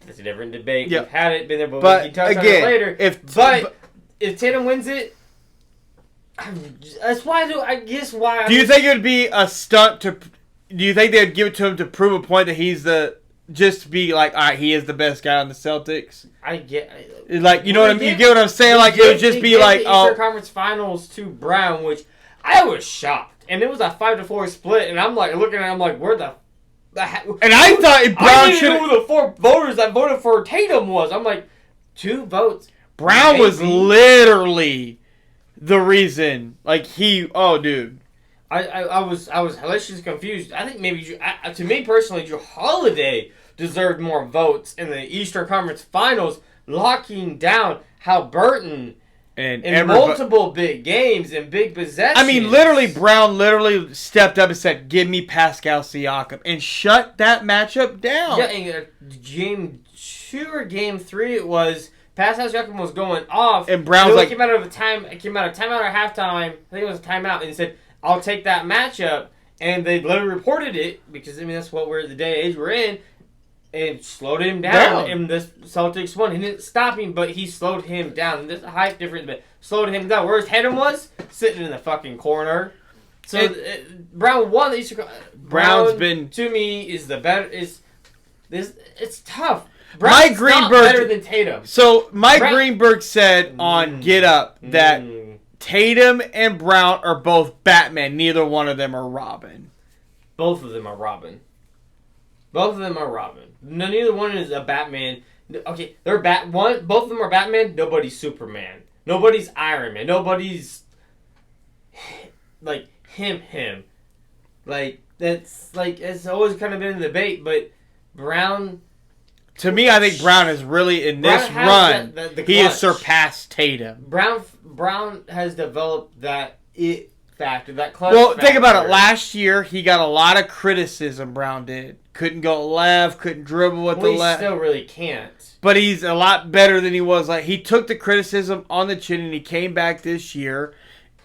That's a different debate. We've had it, been there, but we can touch on it later. If Tatum wins it, that's why Do you think it would be a stunt to? Do you think they'd give it to him to prove a point that he's just to be like, all right, he is the best guy on the Celtics? I get, like, you know what I mean? You get what I'm saying? Like, it would just be like, the Eastern Conference Finals to Brown, which I was shocked, and it was a 5-4 split, and I'm like looking at it, I'm like, where the and I thought Brown should. I didn't know who the 4 voters that voted for Tatum was. I'm like, 2 votes. Brown was literally the reason, like dude. I was hilariously confused. I think maybe to me personally, Drew Holiday deserved more votes in the Eastern Conference Finals, locking down Halliburton in multiple big games and big possessions. I mean, literally, Brown literally stepped up and said, "Give me Pascal Siakam," and shut that matchup down. Yeah, in game 2 or game 3, it was. Pascal Siakam was going off, and Brown was came out of timeout or halftime. I think it was a timeout, and said, "I'll take that matchup." And they literally reported it because that's what the day age we're in, and slowed him down. And the Celtics won. He didn't stop him, but he slowed him down. And there's a height difference, but slowed him down. Whereas Tatum was sitting in the fucking corner. So Brown won the Eastern. Brown's been to me is the better is. It's tough. Brown's not better than Tatum. So Mike Greenberg said on Get Up that Tatum and Brown are both Batman. Neither one of them are Robin. Both of them are Robin. No, neither one is a Batman. Okay, both of them are Batman. Nobody's Superman. Nobody's Iron Man. Nobody's like him. Like that's like it's always kind of been a debate, but Brown. To me, I think Brown is really in this run. He has surpassed Tatum. Brown has developed that it factor, that clutch. Well, think about it. Last year, he got a lot of criticism. Brown did. Couldn't go left. Couldn't dribble with the left. He still really can't. But he's a lot better than he was. Like he took the criticism on the chin, and he came back this year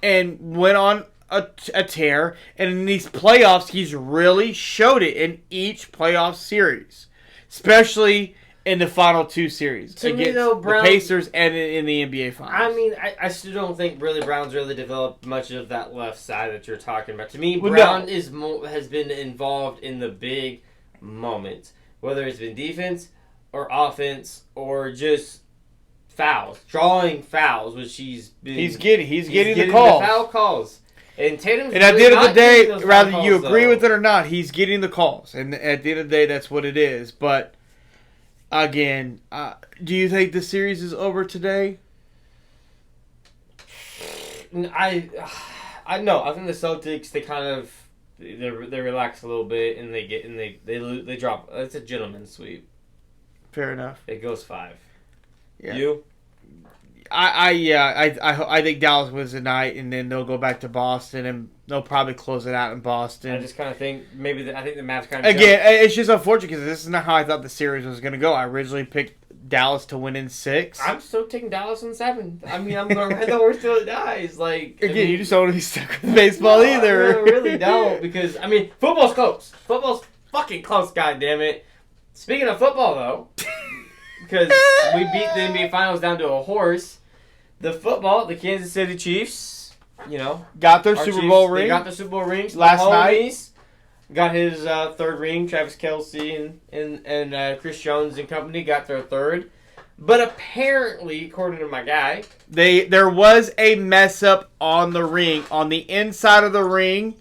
and went on a tear. And in these playoffs, he's really showed it in each playoff series. Especially in the final two series against the Pacers and in the NBA Finals. I mean, I still don't think really Brown's really developed much of that left side that you're talking about. To me, Brown has been involved in the big moments, whether it's been defense or offense or just fouls, drawing fouls, which he's getting the calls. The foul calls. And Tatum's at the end of the day, whether you agree with it or not, he's getting the calls. And at the end of the day, that's what it is. But, again, do you think the series is over today? I know. I think the Celtics, they relax a little bit and they drop. It's a gentleman's sweep. Fair enough. It goes 5. Yeah. You? I think Dallas wins tonight, and then they'll go back to Boston, and they'll probably close it out in Boston. I just kind of think I think the Mavs kind of it's just unfortunate because this is not how I thought the series was going to go. I originally picked Dallas to win in 6. I'm still taking Dallas in 7. I mean, I'm going to ride the horse till it dies. Like again, you just don't want to be stuck with baseball either. I really don't because I mean, football's close. Football's fucking close. God damn it. Speaking of football, though, because we beat the NBA Finals down to a horse. The Kansas City Chiefs, got their Super Bowl ring. They got their Super Bowl rings last night. Got his 3rd ring. Travis Kelce and Chris Jones and company got their 3rd. But apparently, according to my guy, there was a mess up on the ring. On the inside of the ring,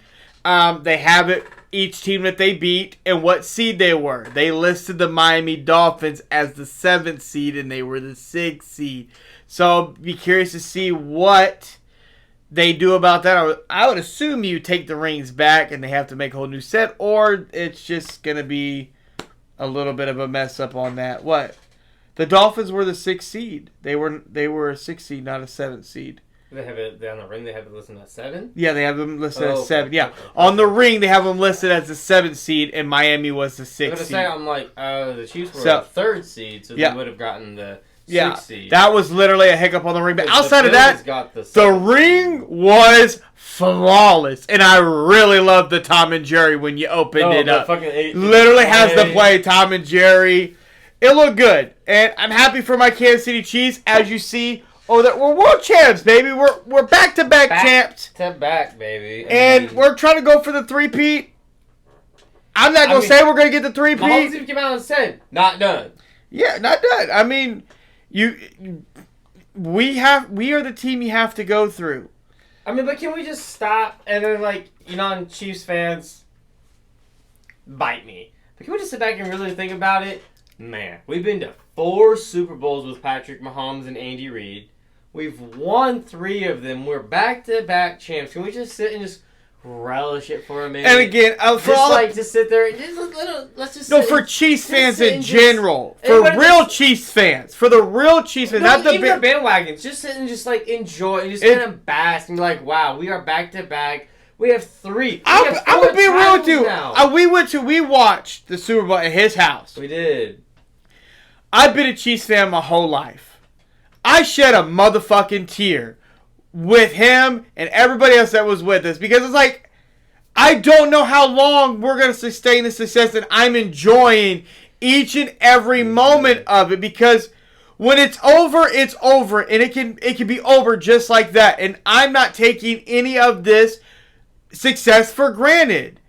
they have it. Each team that they beat and what seed they were. They listed the Miami Dolphins as the 7th seed and they were the 6th seed. So be curious to see what they do about that. I would assume you take the rings back and they have to make a whole new set, or it's just going to be a little bit of a mess up on that. What? The Dolphins were the 6th seed. They were a 6th seed, not a 7th seed. They have it on the ring. They have it listed as 7. Yeah, they have them listed as 7. Okay. Yeah, on the ring they have them listed as the 7th seed, and Miami was the 6th seed. I was gonna say, I'm like, the Chiefs were the 3rd seed, so they would have gotten the 6th seed. That was literally a hiccup on the ring. But outside of that, the ring was flawless, and I really loved the Tom and Jerry when you opened it up. Literally has the play Tom and Jerry. It looked good, and I'm happy for my Kansas City Chiefs, as you see. That we're world champs, baby. We're back-to-back champs. Back-to-back, baby. And we're trying to go for the 3-peat. I'm not going to say we're going to get the 3-peat. Mahomes even came out and said, not done. Yeah, not done. I mean, we are the team you have to go through. I mean, but can we just stop and then, Chiefs fans, bite me. But can we just sit back and really think about it? Man, we've been to 4 Super Bowls with Patrick Mahomes and Andy Reid. We've won 3 of them. We're back-to-back champs. Can we just sit and just relish it for a minute? And again, just sit there and let's just. No, for Chiefs fans in general, for real Chiefs fans, for the real Chiefs fans, not the bandwagons. Just sit and just enjoy and just kind of bask and be like, wow, we are back-to-back. We have 3. I'm gonna be real with you. We watched the Super Bowl at his house. We did. I've been a Chiefs fan my whole life. I shed a motherfucking tear with him and everybody else that was with us because it's like, I don't know how long we're going to sustain the success, and I'm enjoying each and every moment of it because when it's over, and it can be over just like that. And I'm not taking any of this success for granted.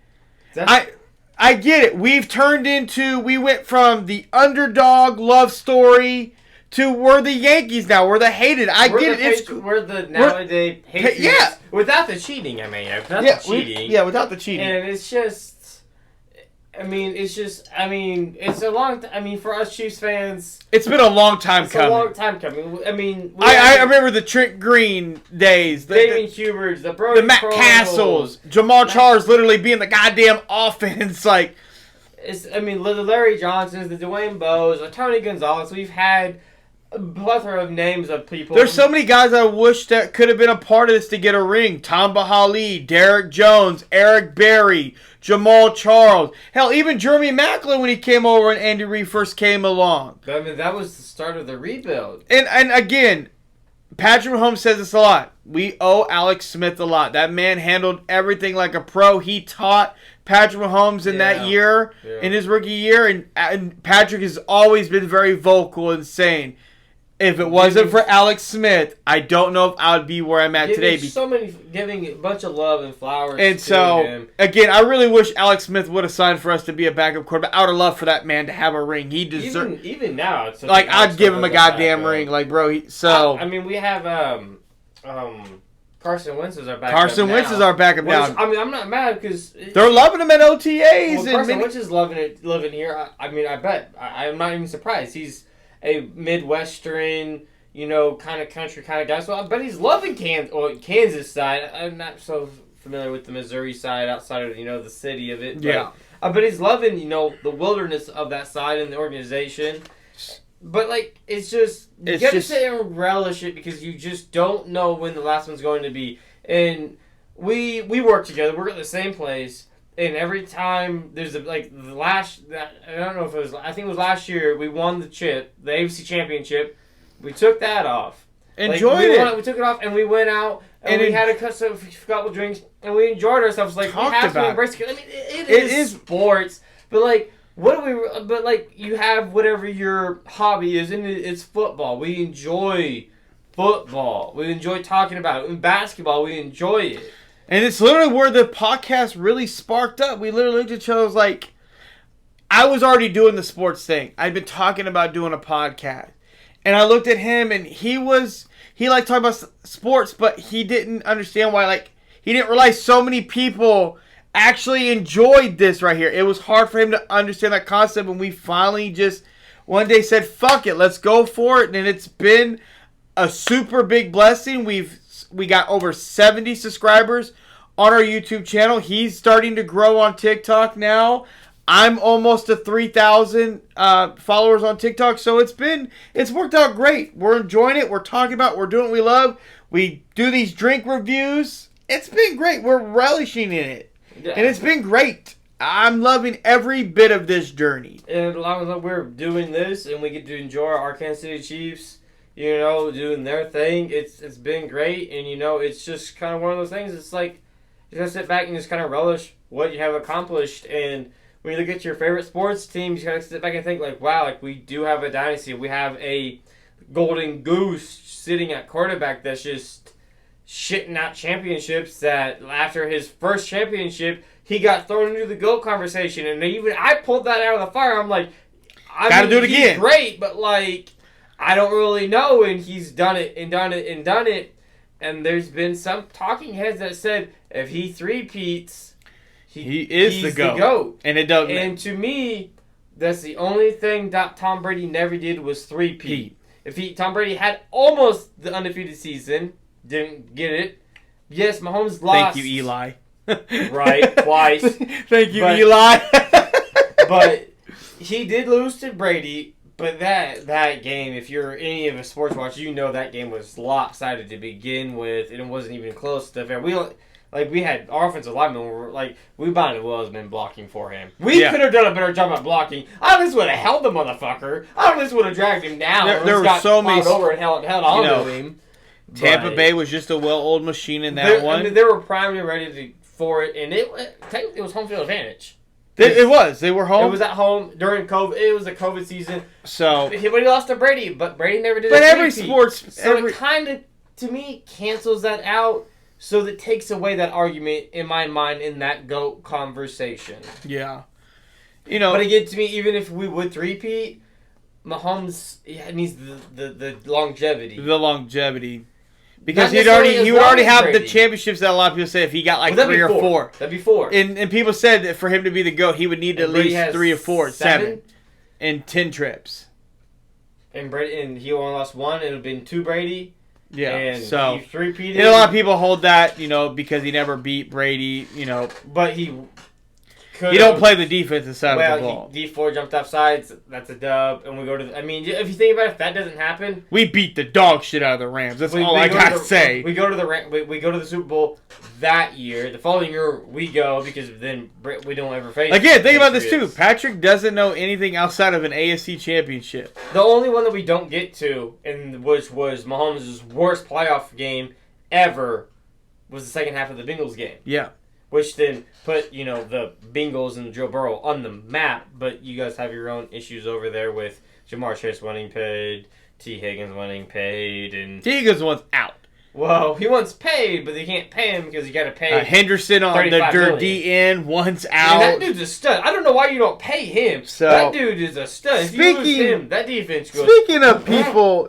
I get it. We went from the underdog love story to we're the Yankees now. We're the hated. We're the nowadays Patriots. Yeah. Without the cheating, without the cheating. Without the cheating. And it's just... it's a long... for us Chiefs fans... It's been a long time coming. It's a long time coming. I remember the Trent Green days. David Huberts, the Brody the Matt Castles. Jamal Charles literally being the goddamn offense. Like... the Larry Johnsons, the Dwayne Bos, the Tony Gonzalez. We've had a plethora of names of people. There's so many guys I wish that could have been a part of this to get a ring. Tom Bahali, Derek Jones, Eric Berry, Jamal Charles. Hell, even Jeremy Maclin when he came over and Andy Reid first came along. That was the start of the rebuild. And again, Patrick Mahomes says this a lot. We owe Alex Smith a lot. That man handled everything like a pro. He taught Patrick Mahomes in that year, in his rookie year, and Patrick has always been very vocal and saying, if it wasn't for Alex Smith, I don't know if I would be where I'm at today. Giving a bunch of love and flowers and to him. Again, I really wish Alex Smith would have signed for us to be a backup quarterback. I would have loved for that man to have a ring. He deserves. Even now, it's I'd give him a goddamn ring, bro. We have Carson Wentz is our backup. Wentz is our backup now. I'm not mad because they're loving him at OTAs. Well, Carson Wentz is living here. I bet. I'm not even surprised. He's a Midwestern, kind of country kind of guy. So I bet he's loving Kansas side. I'm not so familiar with the Missouri side outside of the city of it. Yeah. I bet he's loving the wilderness of that side and the organization. But it's just you got to sit there and relish it because you just don't know when the last one's going to be. And we work together. We're at the same place. And every time there's I don't know if it was, I think it was last year, we won the AFC Championship. We took that off. Enjoyed it. We took it off and we went out and we had a couple drinks and we enjoyed ourselves. We have to embrace it. It is sports. But you have whatever your hobby is, and it's football. We enjoy football. We enjoy talking about it. In basketball, we enjoy it. And it's literally where the podcast really sparked up. We literally looked at each other I was already doing the sports thing. I'd been talking about doing a podcast. And I looked at him, and he liked talking about sports, but he didn't understand why, he didn't realize so many people actually enjoyed this right here. It was hard for him to understand that concept, and we finally just one day said, fuck it, let's go for it. And it's been a super big blessing. We got over 70 subscribers on our YouTube channel. He's starting to grow on TikTok now. I'm almost to 3,000 followers on TikTok. So it's worked out great. We're enjoying it. We're talking about it. We're doing what we love. We do these drink reviews. It's been great. We're relishing in it. Yeah. And it's been great. I'm loving every bit of this journey. And as long as we're doing this and we get to enjoy our Kansas City Chiefs, doing their thing, it's been great. And, it's just kind of one of those things. It's you gotta sit back and just kind of relish what you have accomplished. And when you look at your favorite sports team, you gotta sit back and think wow, we do have a dynasty. We have a golden goose sitting at quarterback that's just shitting out championships, that after his first championship, he got thrown into the GOAT conversation. And even I pulled that out of the fire. I'm gotta do it again. He's great, but I don't really know. And he's done it and done it and done it. And there's been some talking heads that said if he three-peats, he's the GOAT. And it doesn't. And to me, that's the only thing that Tom Brady never did was three-peat. Tom Brady had almost the undefeated season, didn't get it. Yes, Mahomes lost. Thank you, Eli. Right, twice. Thank you, Eli. But he did lose to Brady. But that game, if you're any of a sports watcher, that game was lopsided to begin with, and it wasn't even close to fair. We had our offensive linemen we might as well have been blocking for him. We could have done a better job at blocking. I just would have held the motherfucker. I just would have dragged him down. There were so many over and held on to him. Tampa Bay was just a well-oiled machine in that one. They were primed and ready for it, and technically it was home field advantage. It was. They were home. It was at home during COVID. It was a COVID season. So he lost to Brady, but Brady never did. But every sports, it kind of, to me, cancels that out. So that takes away that argument in my mind in that GOAT conversation. Yeah. But again, to me, even if we would three-peat, Mahomes needs the longevity. The longevity. Because he would already have the championships that a lot of people say if he got like 3 or 4. That'd be 4. And people said that for him to be the GOAT, he would need at least 3 or 4, 7, and 10 trips. And he only lost 1. It would have been 2 Brady. Yeah. And so he three-peated. And a lot of people hold that, because he never beat Brady, But he don't play the defensive side of the ball. D4 jumped off sides. That's a dub. And we go to if you think about it, if that doesn't happen, we beat the dog shit out of the Rams. That's all I got to say. We go to the Super Bowl that year. The following year we go because then we don't ever face. Again, think about this too. Patrick doesn't know anything outside of an AFC championship. The only one that we don't get to, and which was Mahomes' worst playoff game ever, was the second half of the Bengals game. Yeah. Which then put, the Bengals and Joe Burrow on the map. But you guys have your own issues over there with Jamar Chase wanting paid, T. Higgins wanting paid, and T. Higgins wants out. Well, he wants paid, but they can't pay him because you got to pay Henderson on the dirty end wants out. And that dude's a stud. I don't know why you don't pay him. So, that dude is a stud. If you lose him, that defense goes. Speaking of people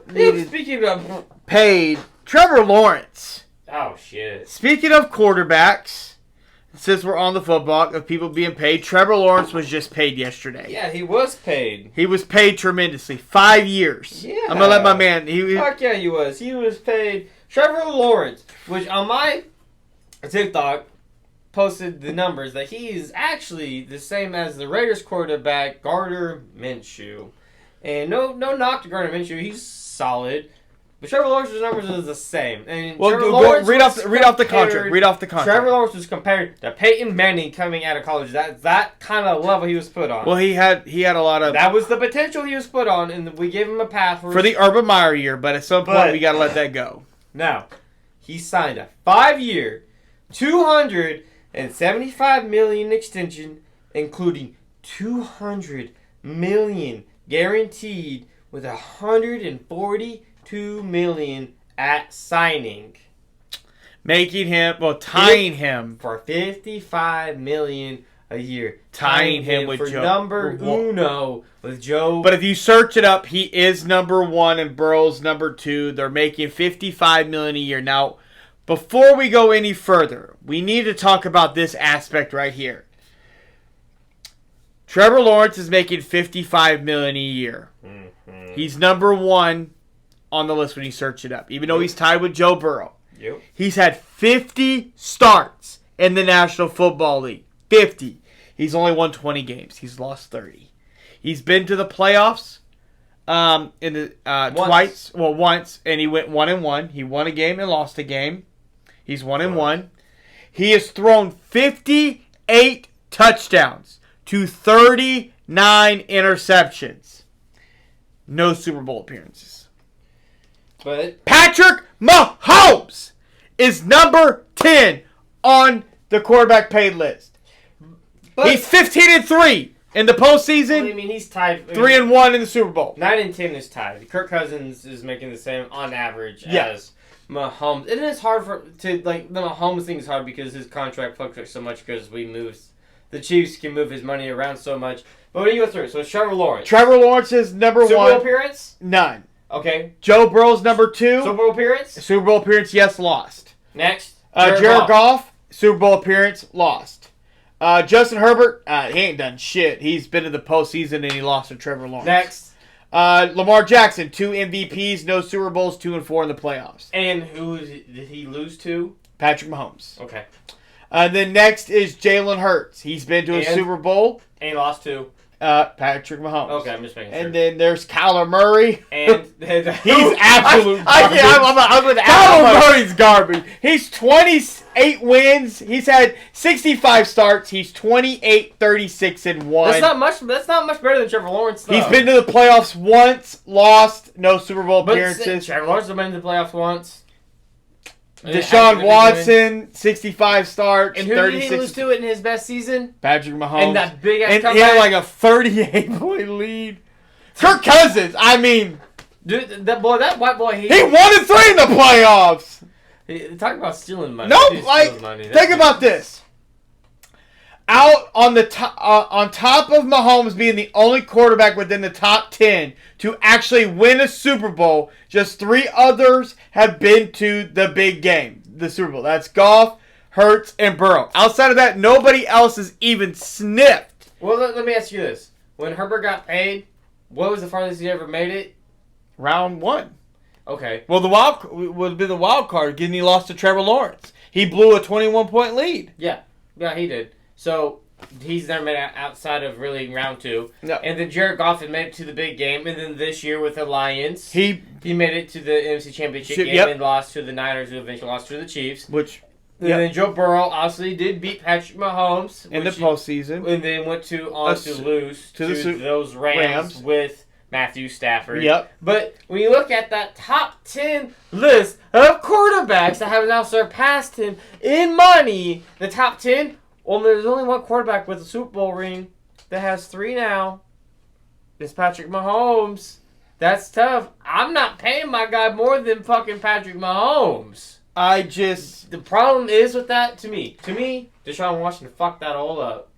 paid, Trevor Lawrence. Oh, shit. Speaking of quarterbacks, since we're on the football of people being paid, Trevor Lawrence was just paid yesterday. Yeah, he was paid. He was paid tremendously. 5 years. Yeah. I'm going to let my man. Fuck yeah, he was. He was paid. Trevor Lawrence, which on my TikTok posted the numbers that he is actually the same as the Raiders quarterback, Gardner Minshew. And no knock to Gardner Minshew. He's solid. But Trevor Lawrence's numbers is the same. And read off the contract. Read off the contract. Trevor Lawrence was compared to Peyton Manning coming out of college. That kind of level he was put on. Well, he had a lot of. That was the potential he was put on, and we gave him a path for the Urban Meyer year. But at some point, we got to let that go. Now, he signed a 5-year, $275 million extension, including $200 million guaranteed, with $142 million at signing, making him tying him for $55 million a year, tying him with for Joe. Number uno with Joe. But if you search it up, he is number 1 and Burrow's number 2. They're making $55 million a year. Now, before we go any further, we need to talk about this aspect right here. Trevor Lawrence is making $55 million a year. Mm-hmm. He's number 1 on the list when you search it up, even though he's tied with Joe Burrow. Yep. He's had 50 starts in the National Football League. 50. He's only won 20 games. He's lost 30. He's been to the playoffs twice. Well, once, and he went 1-1. He won a game and lost a game. He's 1-1. He has thrown 58 touchdowns to 39 interceptions. No Super Bowl appearances. But Patrick Mahomes is number 10 on the quarterback paid list. But he's 15-3 in the postseason. Well, he's tied 3-1 in the Super Bowl. 9-10 is tied. Kirk Cousins is making the same on average as Mahomes. It is hard the Mahomes thing is hard because his contract fluctuates so much because the Chiefs can move his money around so much. But when you go through, so it's Trevor Lawrence. Trevor Lawrence is number 1. Super Bowl appearance? None. Okay. Joe Burrow's number 2. Super Bowl appearance? Super Bowl appearance, yes, lost. Next. Jared Goff, Super Bowl appearance, lost. Justin Herbert, he ain't done shit. He's been to the postseason and he lost to Trevor Lawrence. Next. Lamar Jackson, 2 MVPs, no Super Bowls, 2-4 in the playoffs. And who did he lose to? Patrick Mahomes. Okay. Then next is Jalen Hurts. He's been to a Super Bowl. And he lost to? Patrick Mahomes. Okay, I'm just making sure. And then there's Kyler Murray. And he's absolute garbage. Kyler Murray's garbage. He's 28 wins. He's had 65 starts. He's 28-36-1. That's not much better than Trevor Lawrence, though. He's been to the playoffs once, lost, no Super Bowl appearances. Trevor Lawrence has been to the playoffs once. Deshaun Watson, 65 starts, and who 36. Did he lose to it in his best season? Patrick Mahomes. And that big ass comeback. He had like a 38-point lead. Kirk Cousins, dude, that white boy, he 1-3 in the playoffs. Talk about stealing money. Nope, think about this. out on the on top of Mahomes being the only quarterback within the top 10 to actually win a Super Bowl, just 3 others have been to the big game, the Super Bowl. That's Goff, Hurts, and Burrow. Outside of that, nobody else has even sniffed. Well, let me ask you this. When Herbert got paid, what was the farthest he ever made it? Round 1. Okay. Well, the wild would have been the wild card, given he lost to Trevor Lawrence. He blew a 21-point lead. Yeah, he did. So he's never made it outside of really round 2. No. And then Jared Goff had made it to the big game. And then this year with the Lions, he made it to the NFC Championship game and lost to the Niners, who eventually lost to the Chiefs. And then Joe Burrow obviously did beat Patrick Mahomes in the postseason. And then went to lose to those Rams with Matthew Stafford. Yep. But when you look at that top 10 list of quarterbacks that have now surpassed him in money, the top 10, well, there's only one quarterback with a Super Bowl ring that has 3 now. It's Patrick Mahomes. That's tough. I'm not paying my guy more than fucking Patrick Mahomes. The problem is with that, to me, Deshaun Watson fucked that all up.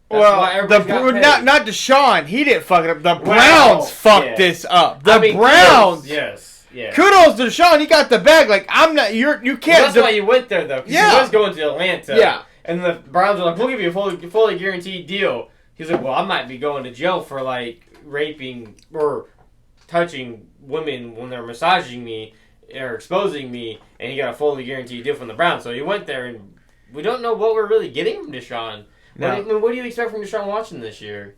That's not Deshaun. He didn't fuck it up. The Browns fucked this up. Browns. Yes. Kudos to Deshaun. He got the bag. Like, I'm not. You can't. Well, that's why you went there though. Yeah. He was going to Atlanta. Yeah. And the Browns were like, "We'll give you a fully guaranteed deal." He's like, "Well, I might be going to jail for like raping or touching women when they're massaging me or exposing me," and he got a fully guaranteed deal from the Browns. So he went there, and we don't know what we're really getting from Deshaun. No. What do you expect from Deshaun Watson this year?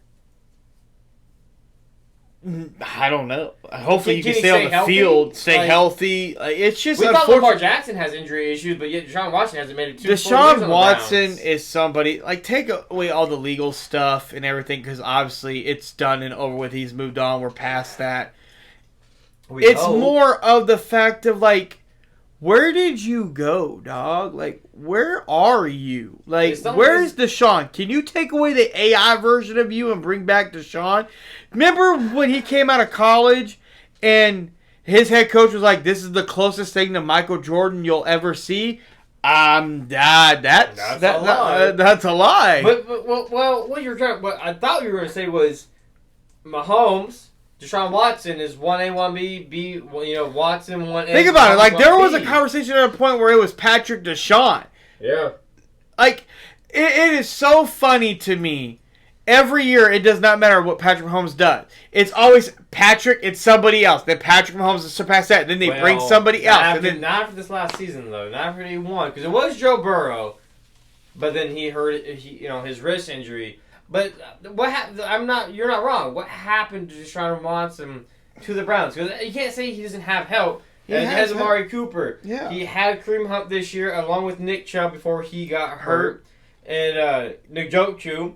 I don't know. Hopefully you can stay on the healthy? Field, stay healthy. It's just we thought Lamar Jackson has injury issues, but yet Deshaun Watson hasn't made it 2 Deshaun Watson is somebody, like, take away all the legal stuff and everything, because obviously it's done and over with. He's moved on. We're past that. It's more of the fact of, like, where did you go, dog? Like, where are you? Like, where's Deshaun? Can you take away the AI version of you and bring back Deshaun? Remember when he came out of college and his head coach was like, "This is the closest thing to Michael Jordan you'll ever see"? That's a lie. What I thought you were going to say was Mahomes. Deshaun Watson is 1A, 1B, Watson 1A. Think about it. Like, there was a conversation at a point where it was Patrick Deshaun. Yeah. Like, it is so funny to me. Every year, it does not matter what Patrick Mahomes does. It's always Patrick, it's somebody else. Then Patrick Mahomes has surpassed that. Then they bring somebody else. Not after this last season, though. Not after he won. Because it was Joe Burrow. But then he hurt his wrist injury. But what happened? You're not wrong. What happened to Deshaun Watson to the Browns? Because you can't say he doesn't have help. He has Amari Cooper. Yeah. He had Kareem Hunt this year, along with Nick Chubb before he got hurt, and Njoku.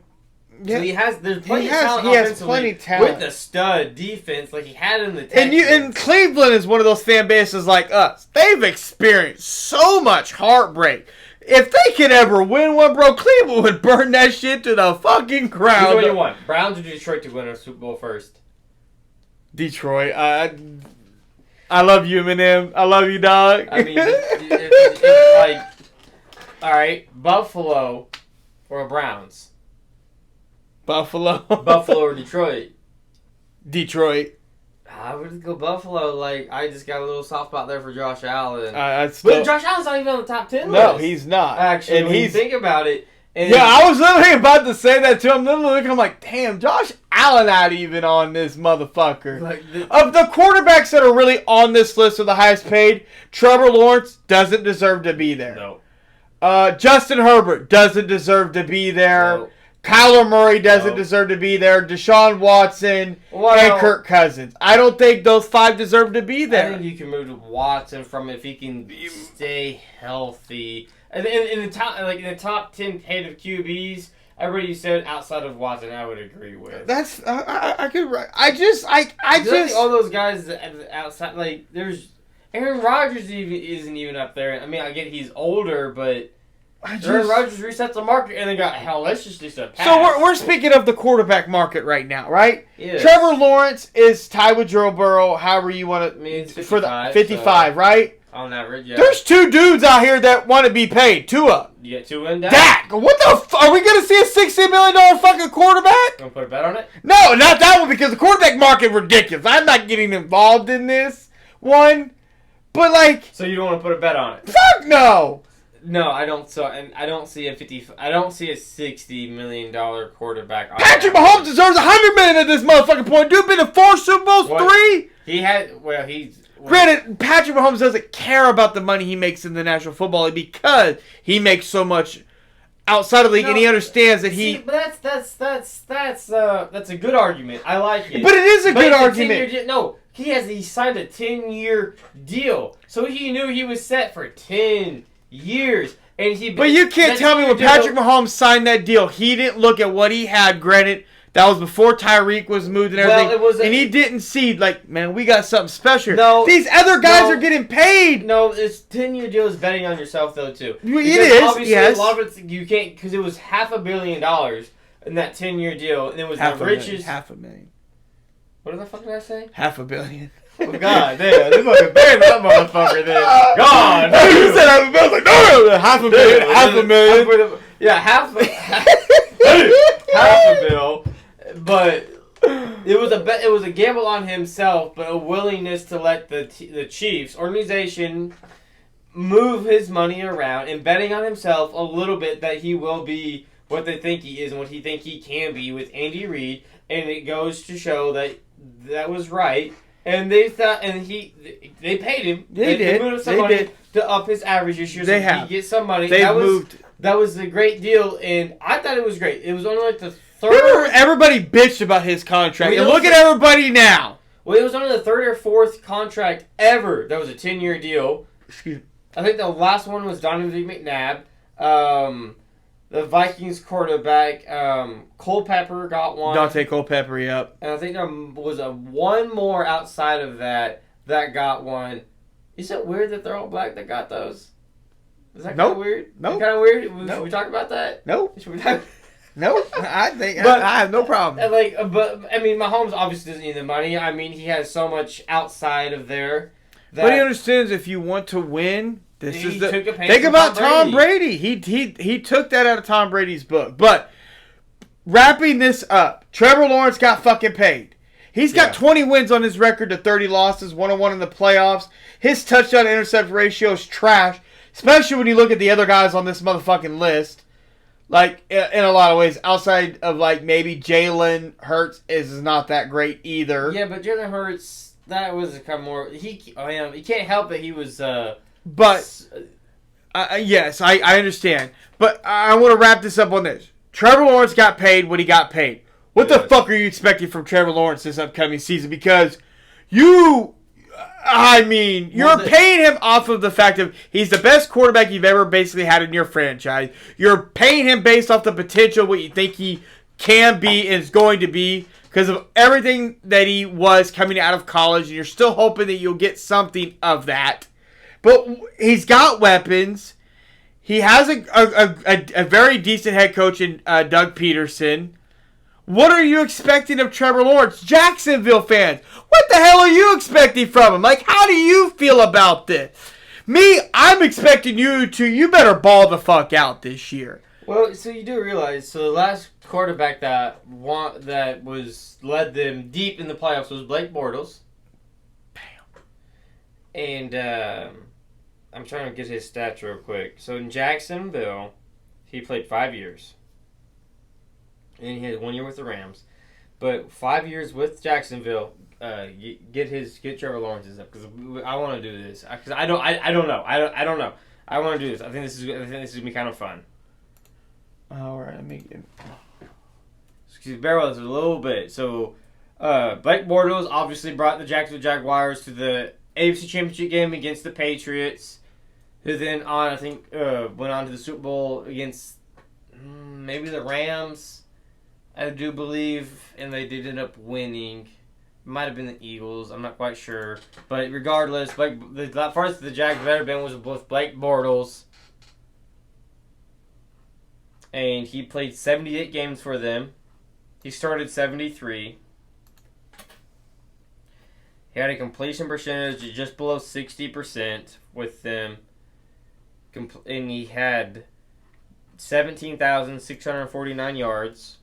Yeah. So there's plenty of talent. He has plenty of talent with the stud defense, like he had in the Texans. And Cleveland is one of those fan bases like us. They've experienced so much heartbreak. If they could ever win one, bro, Cleveland would burn that shit to the fucking ground. What do you want? Browns or Detroit to win a Super Bowl first? Detroit. I love you, Eminem. I love you, dog. I mean, it's like, all right, Buffalo or Browns? Buffalo or Detroit? Detroit. I would go Buffalo. Like, I just got a little soft spot there for Josh Allen. But Josh Allen's not even on the top 10 list. No, he's not. Actually, and when you think about it. I was literally about to say that too. I'm like, damn, Josh Allen not even on this motherfucker. Of the quarterbacks that are really on this list of the highest paid, Trevor Lawrence doesn't deserve to be there. No. Justin Herbert doesn't deserve to be there. No. Kyler Murray doesn't deserve to be there. Deshaun Watson and Kirk Cousins. I don't think those 5 deserve to be there. I think you can move to Watson if he can stay healthy. And in the top 10 paid of QBs, everybody you said outside of Watson, I would agree with. That's I could. I just all those guys outside, like, there's Aaron Rodgers isn't even up there. I mean, I get he's older, but. Aaron Rodgers resets the market and they got, let's just do some pass. So we're speaking of the quarterback market right now, right? Yes. Trevor Lawrence is tied with Joe Burrow, however you want to. I mean, it's 55, for the 55, right? On average, yeah. There's 2 dudes out here that want to be paid. Tua. You get Tua and Dak. Dak. What the are we going to see a $60 million fucking quarterback? Gonna put a bet on it? No, not that one, because the quarterback market is ridiculous. I'm not getting involved in this one. But, like... So you don't want to put a bet on it? Fuck no! No, I don't. So, and I don't see a $60 million quarterback. Patrick Mahomes deserves $100 million at this motherfucking point. Dude, been to 4 Super Bowls, 3? He had. Well, he's. Granted, Patrick Mahomes doesn't care about the money he makes in the National Football League because he makes so much outside of the league, and he understands that he. See, but that's a good argument. I like it. But it is a good argument. No, he signed a 10-year deal, so he knew he was set for 10 years. And but you can't tell me when Patrick Mahomes signed that deal, he didn't look at what he had. Granted, that was before Tyreek was moved and everything. And he didn't see, like, man, we got something special. No, these other guys are getting paid. No, this 10-year deal is betting on yourself, though, too. It is, obviously, yes. A lot of it, you can't, because it was $500 million in that 10-year deal, and it was the richest. $500,000. What the fuck did I say? $500 million. Oh, God, damn. They fucking buried that motherfucker then. God. You said $500 million. Like, no, $500,000. Yeah, half a bill. But it was a gamble on himself, but a willingness to let the Chiefs organization move his money around and betting on himself a little bit that he will be what they think he is and what he think he can be with Andy Reid, and it goes to show that was right. And they thought, and they paid him. They moved some money to up his average this year. He get some money. That was a great deal, and I thought it was great. It was only like the third. Everybody bitched about his contract, and look at everybody now. Well, it was only the third or fourth contract ever that was a 10-year deal. Excuse me. I think the last one was Donovan McNabb. The Vikings quarterback, Culpepper got one. Dante Culpepper, yep. And I think there was one more outside of that got one. Is it weird that they're all black that got those? Is that kind of weird? No. Kind of weird? Should we talk about that? No. Should we talk? No, I think I have no problem. But I mean, Mahomes obviously doesn't need the money. I mean, he has so much outside of there. But he understands if you want to win, think about Tom Brady. He took that out of Tom Brady's book. But wrapping this up, Trevor Lawrence got fucking paid. He's got 20 wins on his record to 30 losses, 1-1 in the playoffs. His touchdown interception ratio is trash, especially when you look at the other guys on this motherfucking list. Like, in a lot of ways, outside of, like, maybe Jalen Hurts is not that great either. Yeah, but Jalen Hurts, that was kind of more... He can't help that he was... Yes, I understand. But I want to wrap this up on this. Trevor Lawrence got paid what he got paid. What the fuck are you expecting from Trevor Lawrence this upcoming season? Because you're paying him off of the fact that he's the best quarterback you've ever basically had in your franchise. You're paying him based off the potential, what you think he can be and is going to be because of everything that he was coming out of college. And you're still hoping that you'll get something of that. But he's got weapons. He has a very decent head coach in Doug Peterson. What are you expecting of Trevor Lawrence? Jacksonville fans, what the hell are you expecting from him? Like, how do you feel about this? Me, I'm expecting you better ball the fuck out this year. Well, so you do realize, the last quarterback that led them deep in the playoffs was Blake Bortles. Bam. And I'm trying to get his stats real quick. So in Jacksonville, he played 5 years. And he had 1 year with the Rams. But 5 years with Jacksonville, get Trevor Lawrence's up. Because I want to do this. Because I don't know. I don't know. I want to do this. I think this is going to be kind of fun. All right, let me get... Excuse me, bear with us a little bit. So, Blake Bortles obviously brought the Jacksonville Jaguars to the AFC Championship game against the Patriots. Who then, went on to the Super Bowl against maybe the Rams, I do believe, and they did end up winning. It might have been the Eagles. I'm not quite sure. But regardless, the farthest the Jags have ever been was with Blake Bortles. And he played 78 games for them. He started 73. He had a completion percentage of just below 60% with them. And he had 17,649 yards.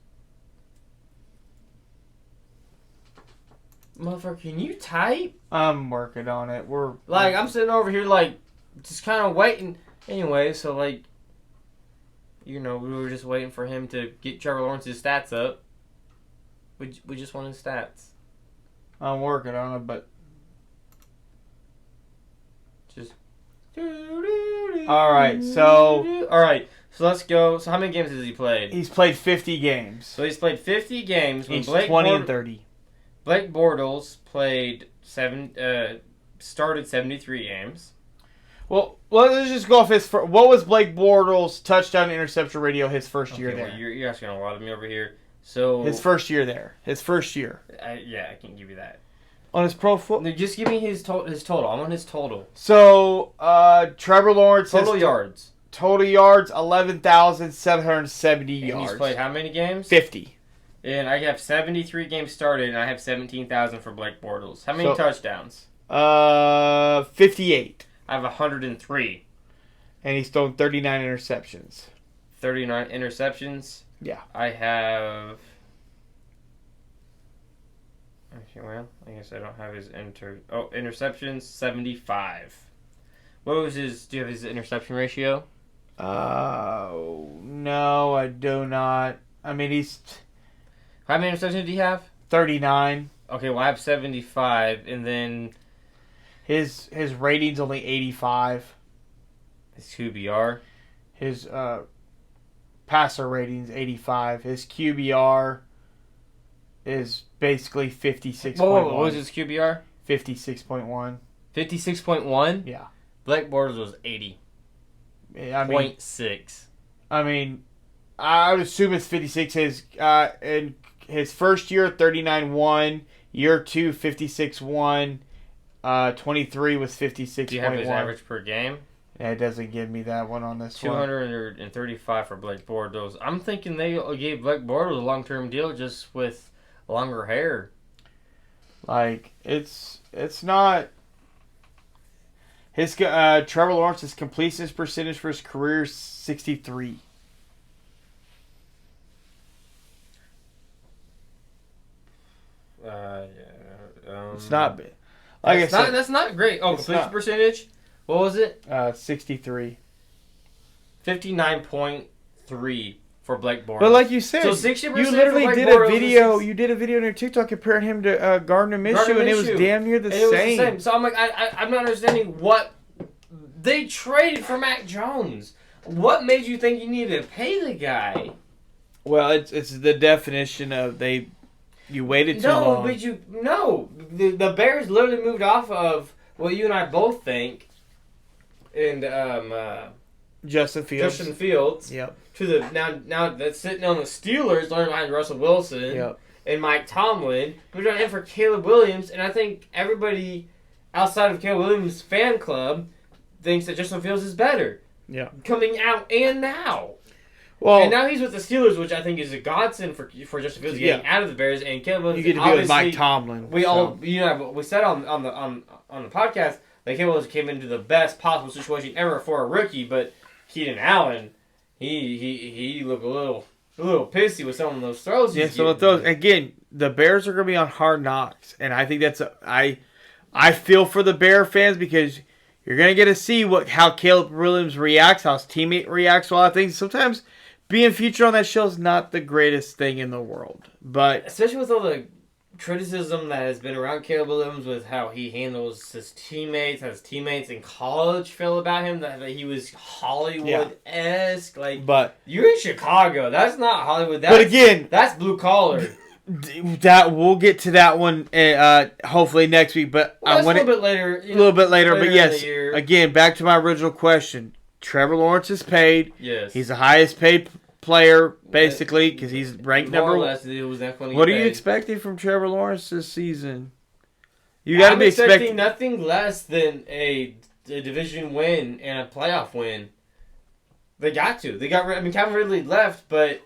Motherfucker, can you type? I'm working on it. I'm sitting over here, just kind of waiting. Anyway, so, we were just waiting for him to get Trevor Lawrence's stats up. We just want his stats. I'm working on it, but... Just... Alright, so let's go. So how many games has he played? He's played 50 games. So he's played 50 games. He's 20 and 30. Blake Bortles started 73 games. Well, let's just go off what was Blake Bortles' touchdown to interception ratio his first year there? Well, you're asking a lot of me over here. So his first year there. His first year. I can give you that. On his pro foot? No, just give me his total. I want his total. So, Trevor Lawrence... Total yards. Total yards, 11,770 yards. And he's played how many games? 50. And I have 73 games started, and I have 17,000 for Blake Bortles. How many touchdowns? 58. I have 103. And he's thrown 39 interceptions. 39 interceptions? Yeah. I have... Okay, well, I guess I don't have his interceptions, 75. What was his... Do you have his interception ratio? No, I do not. I mean, he's... How many interceptions do you have? 39. Okay, well, I have 75, and then... His rating's only 85. His QBR? His passer rating's 85. His QBR is basically 56.1. What was his QBR? 56.1. 56.1? Yeah. Blake Bortles was 80. I mean, 0.6. I mean, I would assume it's 56. In his first year, 39-1. Year 2, 56-1. 23 was 56.1. Do you have his average per game? Yeah, it doesn't give me that one on this 235 for Blake Bortles. I'm thinking they gave Blake Bortles a long-term deal just with longer hair. It's not... His Trevor Lawrence's completion percentage for his career is 63. It's not big. That's not great. Oh, completion percentage? What was it? 63. 59.3 for Blake Bortles. But like you said, so 60% you literally for Blake did Bortles a video. You did a video on your TikTok comparing him to Gardner Minshew, and it was damn near the same. So I'm like, I'm not understanding what they traded for Mac Jones. What made you think you needed to pay the guy? Well, it's the definition of you waited too long. The Bears literally moved off of what you and I both think, and Justin Fields. Yep. To now that's sitting on the Steelers, learning behind Russell Wilson. Yep. And Mike Tomlin. Moved on in for Caleb Williams, and I think everybody outside of Caleb Williams' fan club thinks that Justin Fields is better. Yeah. Coming out and now. Well, and now he's with the Steelers, which I think is a godsend for Justin Fields getting out of the Bears. And Caleb Williams, you get to be with Mike Tomlin. We said on the podcast that Caleb Williams came into the best possible situation ever for a rookie, but Keenan Allen, he looked a little pissy with some of those throws. Yeah, so with those again, the Bears are going to be on Hard Knocks, and I think I feel for the Bear fans because you're going to get to see how Caleb Williams reacts, how his teammate reacts to a lot of things. Sometimes being featured on that show is not the greatest thing in the world, but especially with all the criticism that has been around Caleb Williams with how he handles his teammates, how his teammates in college feel about him, that he was Hollywood-esque. But you're in Chicago. That's not Hollywood. That's blue collar. That we'll get to that one hopefully next week. But a little bit later. A little bit later. But yes, again, back to my original question. Trevor Lawrence is paid. Yes. He's the highest paid player, basically, because he's ranked number one. What are you expecting from Trevor Lawrence this season? You got to be expecting nothing less than a division win and a playoff win. They got to. Calvin Ridley left, but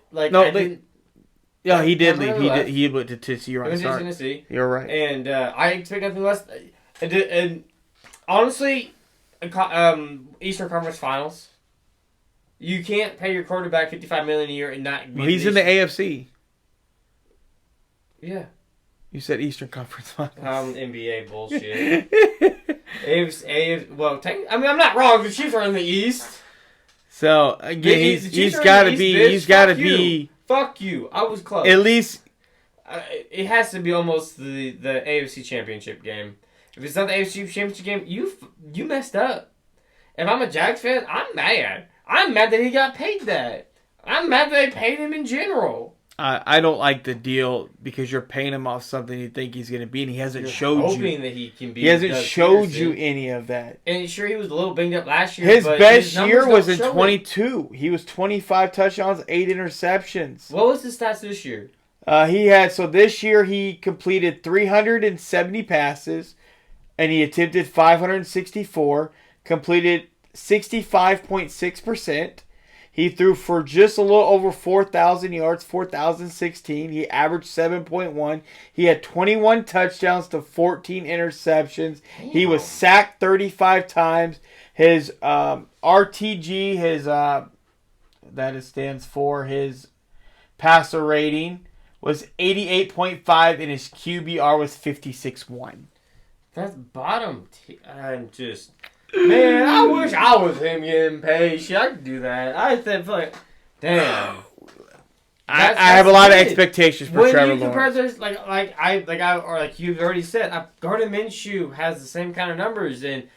Yeah, he did leave. He went to Tennessee. You're right. Tennessee. You're right. And I expect nothing less. And honestly, Eastern Conference Finals. You can't pay your quarterback $55 million a year and not. Well, he's in the AFC. Yeah. You said Eastern Conference Finals. NBA bullshit. Well, I'm not wrong. The Chiefs are in the East. So again, he's got to be. He's got to be. Fuck you. I was close. At least it has to be almost the AFC Championship game. If it's not the AFC Championship game, you messed up. If I'm a Jags fan, I'm mad. I'm mad that he got paid that. I'm mad that they paid him in general. I don't like the deal because you're paying him off something you think he's going to be, and he hasn't showed you. Hoping that he can be. He hasn't showed you any of that. And sure, he was a little banged up last year. His best year was in 22. He was 25 touchdowns, 8 interceptions. What was his stats this year? This year he completed 370 passes, and he attempted 564, completed 65.6%. He threw for just a little over 4,000 yards, 4,016. He averaged 7.1. He had 21 touchdowns to 14 interceptions. Damn. He was sacked 35 times. His RTG, stands for his passer rating, was 88.5, and his QBR was 56.1. That's bottom. I'm just... Man, I wish I was him getting paid. Shit, I could do that. I think, damn. I have a lot of expectations for Trevor Lawrence. When you compare those, like you've already said, Gardner Minshew has the same kind of numbers, and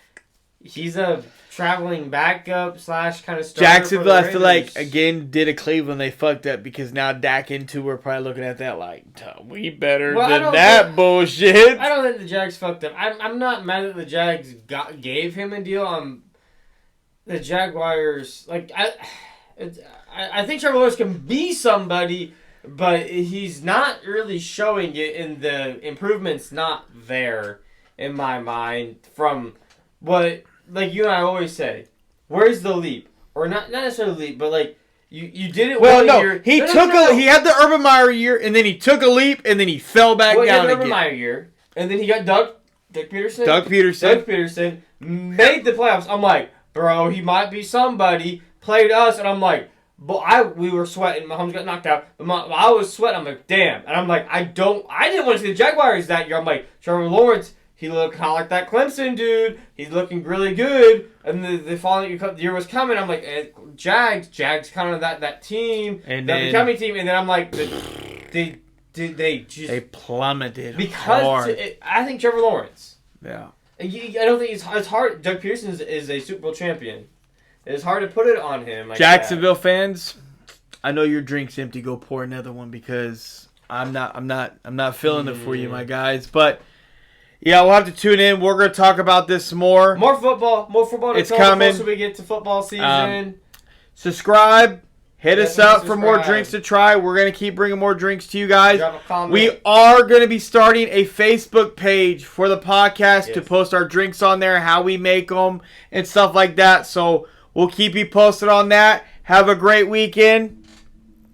he's a traveling backup / kind of starter. Jacksonville, I feel like, again, did a Cleveland. They fucked up because now Dak and Tua are probably looking at that like, we better than that bullshit. I don't think the Jags fucked up. I'm not mad that the Jags gave him a deal. The Jaguars, I think Trevor Lawrence can be somebody, but he's not really showing it, and the improvement's not there in my mind from what... Like you and I always say, where's the leap? Or not necessarily leap, but you did it. Well, no, year. He had the Urban Meyer year, and then he took a leap, and then he fell back down again. He had the Urban Meyer year, and then he got Doug Peterson. Doug Peterson made the playoffs. I'm like, bro, he might be somebody. Played us, and I'm like, we were sweating. Mahomes got knocked out. I was sweating. I'm like, damn, and I'm like, I didn't want to see the Jaguars that year. I'm like, Trevor Lawrence. He looked kind of like that Clemson dude. He's looking really good. And the following year was coming. I'm like, Jags kind of that team, and that becoming team. And then I'm like, they plummeted because hard. I think Trevor Lawrence. Yeah. I don't think it's hard. Doug Peterson is a Super Bowl champion. It's hard to put it on him. Jacksonville fans, I know your drink's empty. Go pour another one because I'm not feeling it for you, my guys. But. Yeah, we'll have to tune in. We're going to talk about this more. More football. It's coming. So we get to football season. Subscribe. Hit us up for more drinks to try. We're going to keep bringing more drinks to you guys. We are going to be starting a Facebook page for the podcast to post our drinks on there, how we make them, and stuff like that. So we'll keep you posted on that. Have a great weekend.